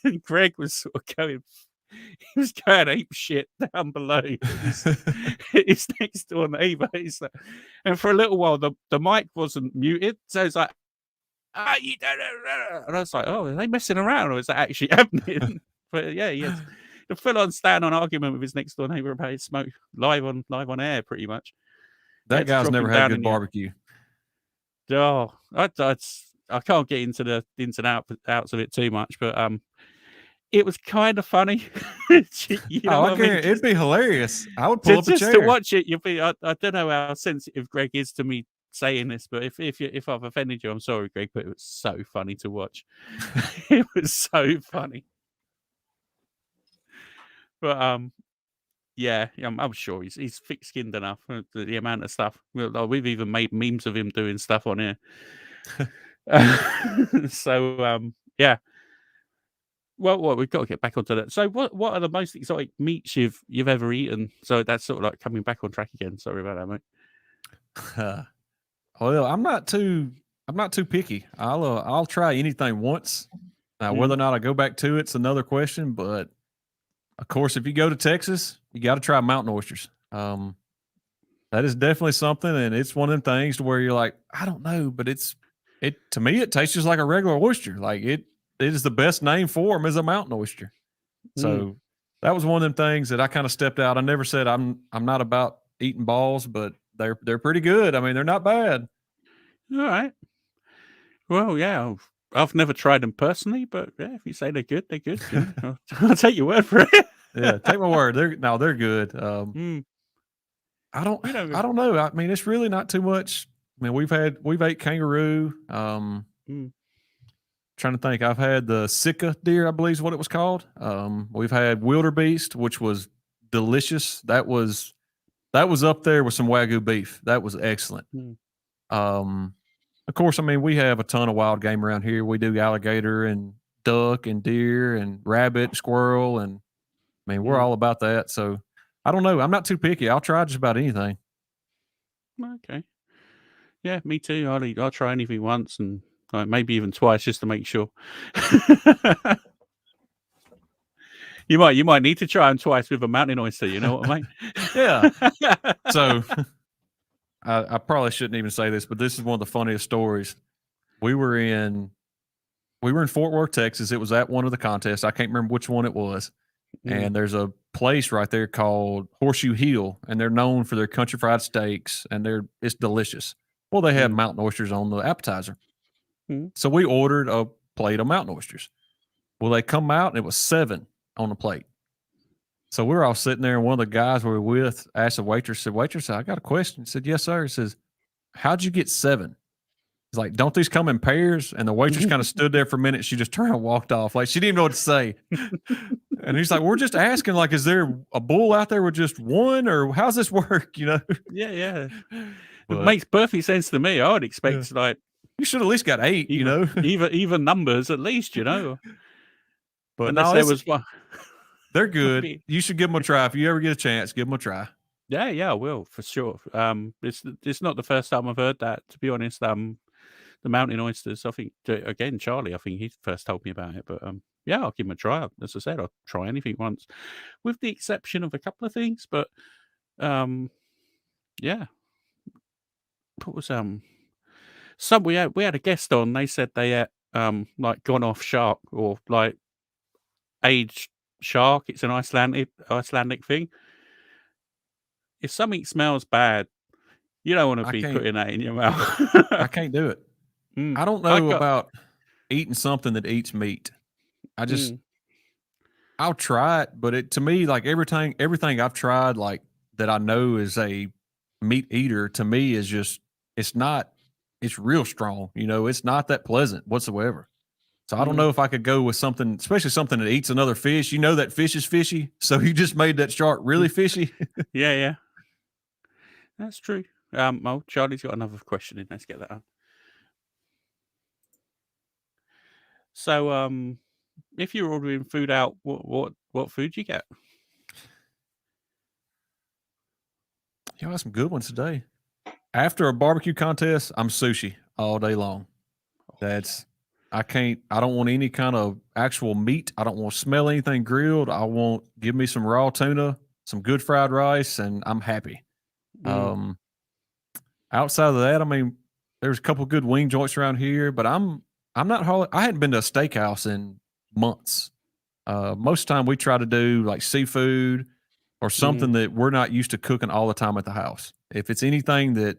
And Greg was sort of going. He was going ape shit down below his next door neighbor. And for a little while, the mic wasn't muted, so it's like, you don't know. And I was like, oh, are they messing around, or is that actually happening? But yeah, he has a full-on stand-on argument with his next door neighbor about his smoke live on air, pretty much. He That had to guy's drop never him had down good in the barbecue. oh, I can't get into the ins and outs of it too much, but it was kind of funny. You know Oh, I what I mean? guarantee it'd be hilarious. I would pull up a Just to chair. watch it, you'll be. I don't know how sensitive Greg is to me saying this, but if I've offended you, I'm sorry, Greg. But it was so funny to watch. It was so funny. But yeah, I'm sure he's thick-skinned enough. The amount of stuff we've even made memes of him doing stuff on here. So yeah. Well, we've got to get back onto that. So, what are the most exotic meats you've ever eaten? So that's sort of like coming back on track again. Sorry about that, mate. Well, I'm not too picky. I'll try anything once. Now, whether or not I go back to it's another question. But of course, if you go to Texas, you got to try mountain oysters. That is definitely something, and it's one of them things to where you're like, I don't know, but to me it tastes just like a regular oyster. Like it is the best name for them is a mountain oyster. So that was one of them things that I kind of stepped out. I never said I'm not about eating balls, but they're pretty good. I mean, they're not bad. All right. Well, yeah, I've never tried them personally, but yeah, if you say they're good, they're good. You know, I'll take your word for it. Yeah, take my word. They're good. I don't know. I mean, it's really not too much. I mean, we've ate kangaroo. Trying to think. I've had the Sika deer, I believe is what it was called. We've had wildebeest, which was delicious. That was up there with some Wagyu beef. That was excellent. Of course, I mean, we have a ton of wild game around here. We do alligator and duck and deer and rabbit, squirrel, and I mean, we're all about that. So I don't know. I'm not too picky. I'll try just about anything. Okay. Yeah, me too. I'll try anything once and maybe even twice just to make sure. You might need to try them twice with a mountain oyster. You know what I mean? Yeah. So I probably shouldn't even say this, but this is one of the funniest stories. We were in Fort Worth, Texas. It was at one of the contests. I can't remember which one it was. And there's a place right there called Horseshoe Hill, and they're known for their country fried steaks, and it's delicious. Well, they have mountain oysters on the appetizer. So we ordered a plate of mountain oysters. Well, they come out, and it was 7 on the plate. So we're all sitting there, and one of the guys we were with asked the waitress, I got a question. He said, yes, sir. He says, how'd you get 7? He's like, don't these come in pairs? And the waitress kind of stood there for a minute. She just turned and walked off. Like, she didn't even know what to say. And he's like, we're just asking, like, is there a bull out there with just one, or how's this work? You know? Yeah. It makes perfect sense to me. I would expect like you should at least got 8, you know, even numbers at least, you know. But unless there was one. They're good. You should give them a try if you ever get a chance. Give them a try. Yeah, I will for sure. It's not the first time I've heard that, to be honest. The mountain oysters. I think again, Charlie. I think he first told me about it, but yeah, I'll give them a try. As I said, I'll try anything once, with the exception of a couple of things. But yeah, what was some we had a guest on. They said they had like gone off shark or like aged shark. It's an Icelandic thing. If something smells bad, you don't want to be putting that in your mouth. I can't do it. I don't know about eating something that eats meat. I'll try it, but to me, like everything I've tried, like that I know is a meat eater, to me is just, it's real strong. You know, it's not that pleasant whatsoever. So I don't know if I could go with something, especially something that eats another fish. You know that fish is fishy, so you just made that shark really fishy. Yeah. That's true. Charlie's got another question in. Let's get that on. So, if you're ordering food out, what food do you get? You got some good ones today. After a barbecue contest, I'm sushi all day long. I don't want any kind of actual meat. I don't want to smell anything grilled. Give me some raw tuna, some good fried rice, and I'm happy. Outside of that, I mean, there's a couple good wing joints around here, but I hadn't been to a steakhouse in months. Most of the time we try to do like seafood or something that we're not used to cooking all the time at the house. If it's anything that,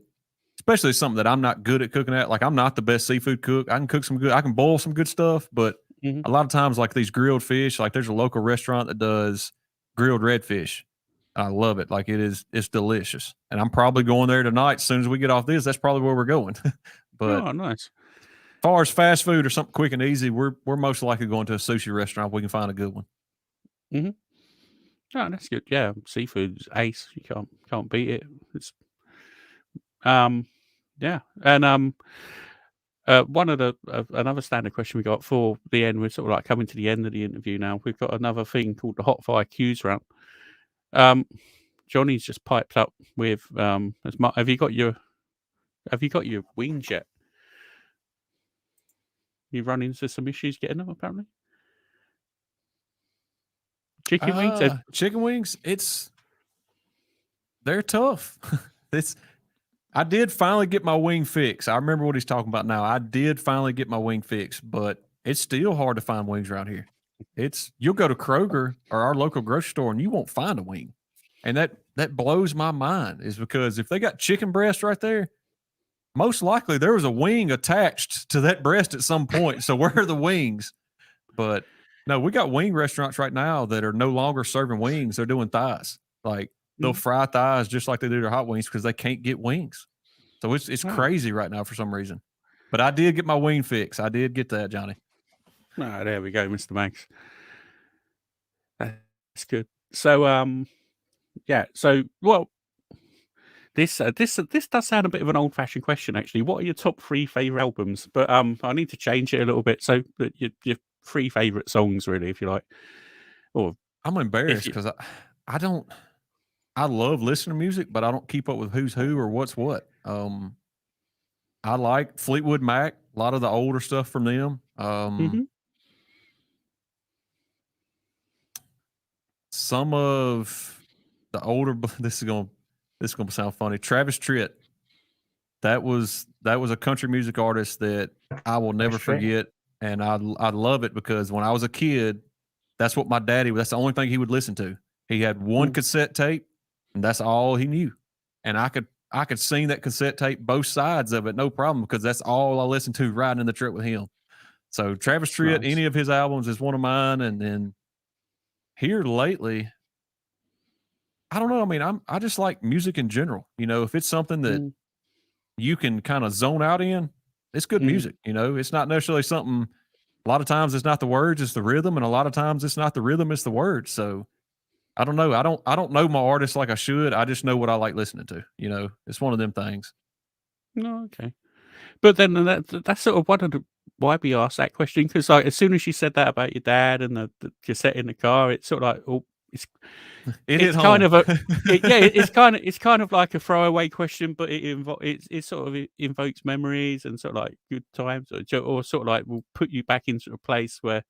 especially something that I'm not good at cooking at, like I'm not the best seafood cook. I can cook some good, I can boil some good stuff, but Mhm. a lot of times like these grilled fish, like there's a local restaurant that does grilled redfish. I love it. Like it's delicious. And I'm probably going there tonight. As soon as we get off this, that's probably where we're going. But Oh, nice. as far as fast food or something quick and easy, we're most likely going to a sushi restaurant if we can find a good one. Mhm. Oh, that's good. Yeah, seafood's ace. You can't beat it. It's yeah, and one of the another standard question we got for the end. We're sort of like coming to the end of the interview now. We've got another thing called the hot fire cues round. Johnny's just piped up with have you got your wings yet? You run into some issues getting them apparently. Chicken wings. Chicken wings, they're tough. I did finally get my wing fix. I remember what he's talking about now. I did finally get my wing fix, but it's still hard to find wings around here. You'll go to Kroger or our local grocery store and you won't find a wing. And that blows my mind, is because if they got chicken breast right there, most likely there was a wing attached to that breast at some point. So where are the wings? But no, we got wing restaurants right now that are no longer serving wings. They're doing thighs. Like they'll fry thighs just like they do their hot wings because they can't get wings. So it's crazy right now for some reason. But I did get my wing fix. I did get that, Johnny. Ah, there we go, Mr. Max. That's good. So yeah. So well, this does sound a bit of an old fashioned question actually. What are your top 3 favorite albums? But I need to change it a little bit. So that your 3 favorite songs, really, if you like. Or I'm embarrassed because I love listening to music, but I don't keep up with who's who or what's what. I like Fleetwood Mac, a lot of the older stuff from them. Some of the older, this is gonna sound funny. Travis Tritt, that was a country music artist that I will never forget, and I love it because when I was a kid, that's what my daddy. That's the only thing he would listen to. He had one cassette tape, and that's all he knew. And I could sing that cassette tape, both sides of it, no problem, because that's all I listened to riding in the truck with him. So Travis Tritt, any of his albums is one of mine. And then here lately, I don't know. I mean, I just like music in general. You know, if it's something that you can kind of zone out in, it's good music. You know, it's not necessarily something. A lot of times it's not the words, it's the rhythm, and a lot of times it's not the rhythm, it's the words. So I don't know. I don't know my artists like I should. I just know what I like listening to. You know, it's one of them things. No, okay. But then that's sort of one of the why we asked that question, because like as soon as you said that about your dad and the cassette in the car, it's sort of like, oh, it's kind of it's kind of like a throwaway question, but it sort of invokes memories and sort of like good times, or sort of like will put you back into a place where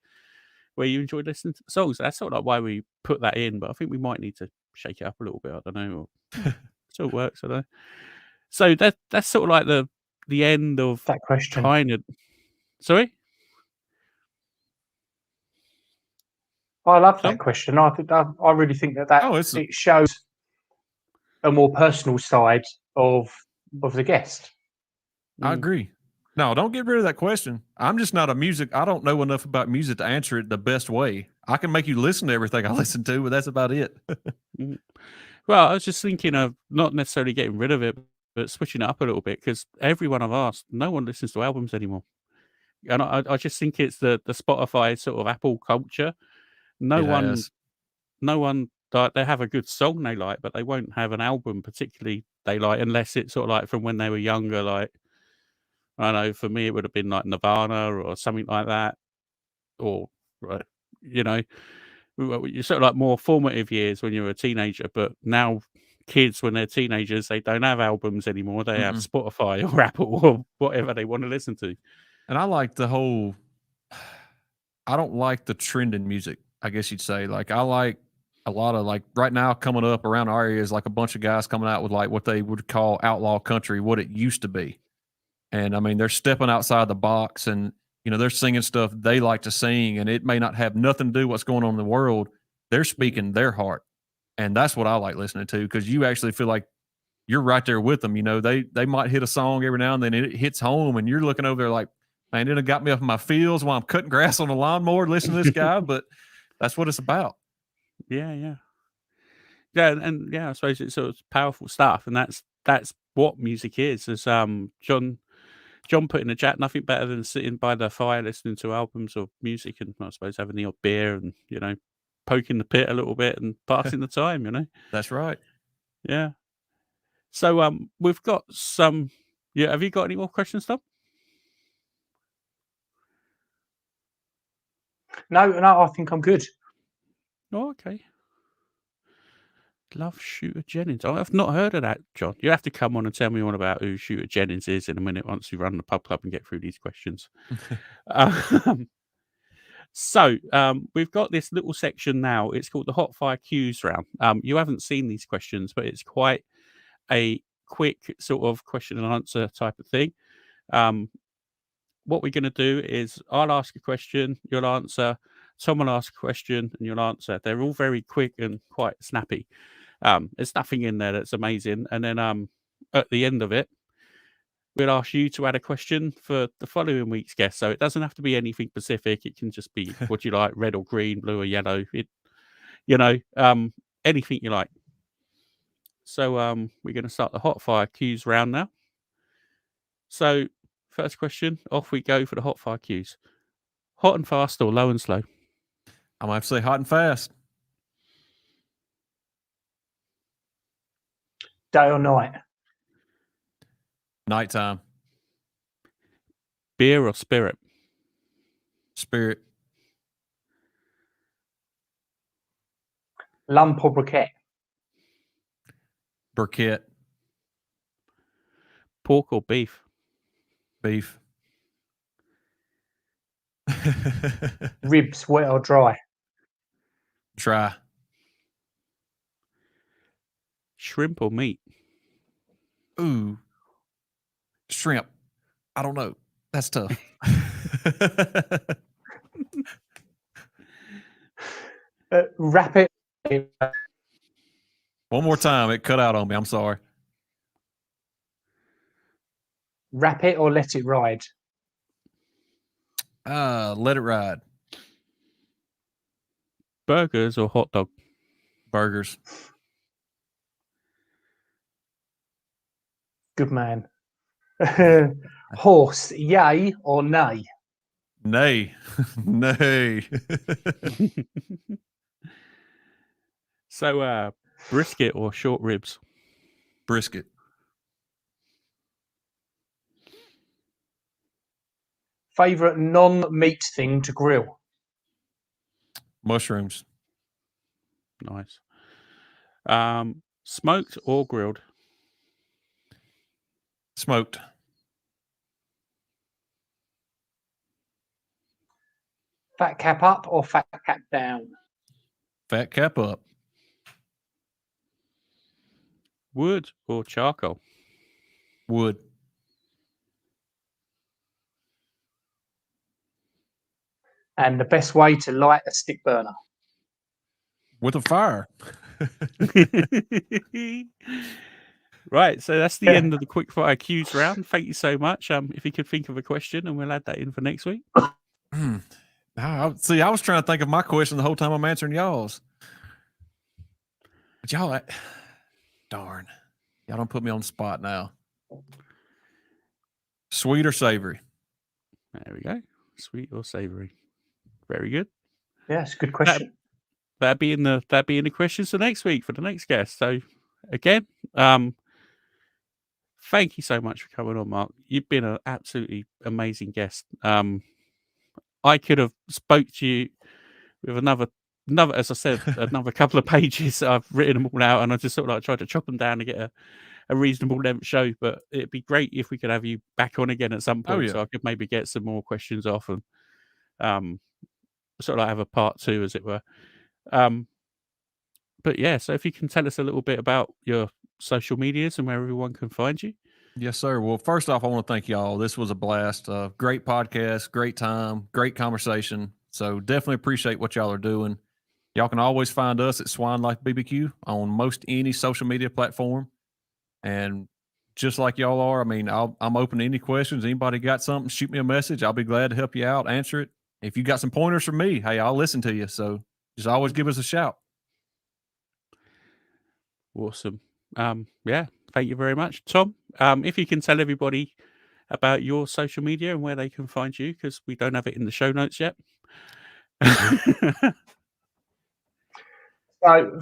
you enjoy listening to the songs. That's sort of like why we put that in, but I think we might need to shake it up a little bit. I don't know. Or so it works. I don't know. So that's sort of like the end of that question. Kind of. Sorry? I love that question. I really think that it shows a more personal side of the guest. I agree. No, don't get rid of that question. I'm just not I don't know enough about music to answer it the best way. I can make you listen to everything I listen to, but that's about it. Well, I was just thinking of not necessarily getting rid of it, but switching it up a little bit, because everyone I've asked, no one listens to albums anymore. And I just think it's the Spotify sort of Apple culture. No one, like, they have a good song they like, but they won't have an album particularly they like, unless it's sort of like from when they were younger. Like, I don't know, for me, it would have been like Nirvana or something like that. Or, you know, you're sort of like more formative years when you're a teenager, but now kids, when they're teenagers, they don't have albums anymore. They have Spotify or Apple or whatever they want to listen to. And I like I don't like the trend in music, I guess you'd say. Like, I like a lot of, like, right now coming up around our area is like a bunch of guys coming out with like what they would call outlaw country, what it used to be. And I mean, they're stepping outside the box, and they're singing stuff they like to sing, and it may not have nothing to do with what's going on in the world. They're speaking their heart. And that's what I like listening to, because you actually feel like you're right there with them. They might hit a song every now and then, and it hits home, and you're looking over there like, man, it got me up in my fields while I'm cutting grass on the lawnmower, listening to this guy. But that's what it's about. Yeah, yeah. Yeah, and I suppose it's sort of powerful stuff, and that's what music is. As John put in the chat, nothing better than sitting by the fire listening to albums or music, and I suppose having the odd beer and poking the pit a little bit and passing the time. That's right. Yeah. So we've got some. Yeah, have you got any more questions, Tom? No, I think I'm good. Oh, okay. Love Shooter Jennings. I've not heard of that, John. You have to come on and tell me all about who Shooter Jennings is in a minute once we run the pub club and get through these questions. So we've got this little section now. It's called the Hot Fire Cues round. You haven't seen these questions, but it's quite a quick sort of question and answer type of thing. What we're going to do is I'll ask a question, you'll answer. Tom will ask a question and you'll answer. They're all very quick and quite snappy. There's nothing in there that's amazing. And then at the end of it, we'll ask you to add a question for the following week's guest. So it doesn't have to be anything specific. It can just be what you like, red or green, blue or yellow. Anything you like. So we're going to start the hot fire cues round now. So first question, off we go for the hot fire cues. Hot and fast or low and slow? I'm going to have to say hot and fast. Day or night? Nighttime. Beer or spirit? Spirit. Lump or briquette? Briquette. Pork or beef? Beef. Ribs, wet or dry? Dry. Shrimp or meat? Ooh. Shrimp. I don't know. That's tough. Wrap it. One more time. It cut out on me. I'm sorry. Wrap it or let it ride? Let it ride. Burgers or hot dog? Burgers. Good man. Horse, yay or nay? Nay. Nay. So brisket or short ribs? Brisket. Favorite non-meat thing to grill? Mushrooms. Nice. Smoked or grilled? Smoked. Fat cap up or fat cap down? Fat cap up. Wood or charcoal? Wood. And the best way to light a stick burner? With a fire. Right, so that's the end of the quick fire cues round. Thank you so much. If you could think of a question, and we'll add that in for next week. See, I was trying to think of my question the whole time I'm answering y'all's. But y'all, darn, y'all don't put me on the spot now. Sweet or savory? There we go. Sweet or savory? Very good. Yeah, it's a good question. That'd be in the questions for next week for the next guest. So again, thank you so much for coming on, Mark. You've been an absolutely amazing guest. I could have spoke to you with another, as I said, another couple of pages. I've written them all out, and I just sort of like tried to chop them down to get a reasonable length show. But it'd be great if we could have you back on again at some point, so I could maybe get some more questions off and sort of like have a part 2, as it were. But yeah, so if you can tell us a little bit about your social medias and where everyone can find you. Yes, sir. Well, first off, I want to thank y'all. This was a blast. Great podcast, great time, great conversation. So definitely appreciate what y'all are doing. Y'all can always find us at Swine Life BBQ on most any social media platform. And just like y'all are, I mean, I'm open to any questions. Anybody got something, shoot me a message. I'll be glad to help you out, answer it. If you got some pointers from me, hey, I'll listen to you. So just always give us a shout. Awesome. Yeah, thank you very much, Tom. If you can tell everybody about your social media and where they can find you, because we don't have it in the show notes yet. So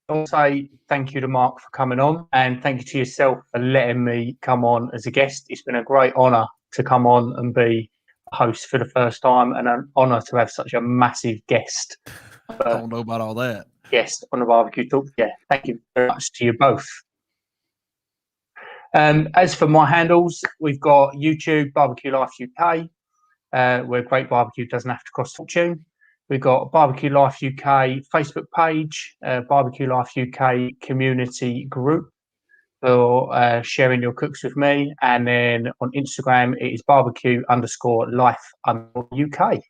I'll say thank you to Mark for coming on, and thank you to yourself for letting me come on as a guest. It's been a great honour to come on and be a host for the first time, and an honour to have such a massive guest. I don't know about all that. Guest on the Barbecue Talk. Yeah, thank you very much to you both. As for my handles, we've got YouTube, Barbecue Life UK, where great barbecue doesn't have to cost a fortune. We've got Barbecue Life UK Facebook page, Barbecue Life UK community group for sharing your cooks with me. And then on Instagram, it is barbecue_life_UK.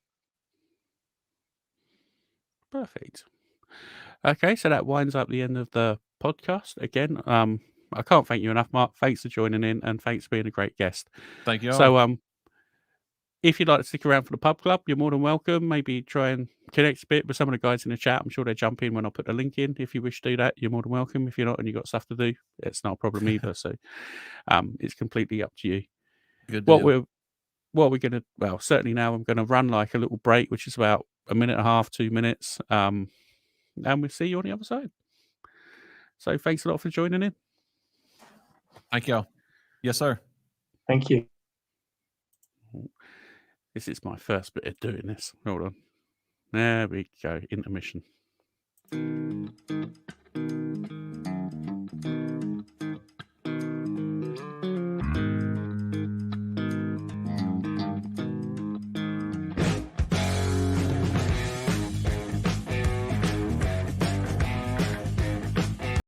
Perfect. Okay, so that winds up the end of the podcast. Again, I can't thank you enough, Mark. Thanks for joining in, and thanks for being a great guest. Thank you all. So, if you'd like to stick around for the pub club, you're more than welcome. Maybe try and connect a bit with some of the guys in the chat. I'm sure they'll jump in when I put the link in. If you wish to do that, you're more than welcome. If you're not and you've got stuff to do, it's not a problem either. So it's completely up to you. Good deal. What we're going to, well, certainly now I'm going to run like a little break, which is about a minute and a half, 2 minutes. And we'll see you on the other side. So thanks a lot for joining in. Thank y'all. Yes, sir. Thank you. This is my first bit of doing this. Hold on. There we go. Intermission.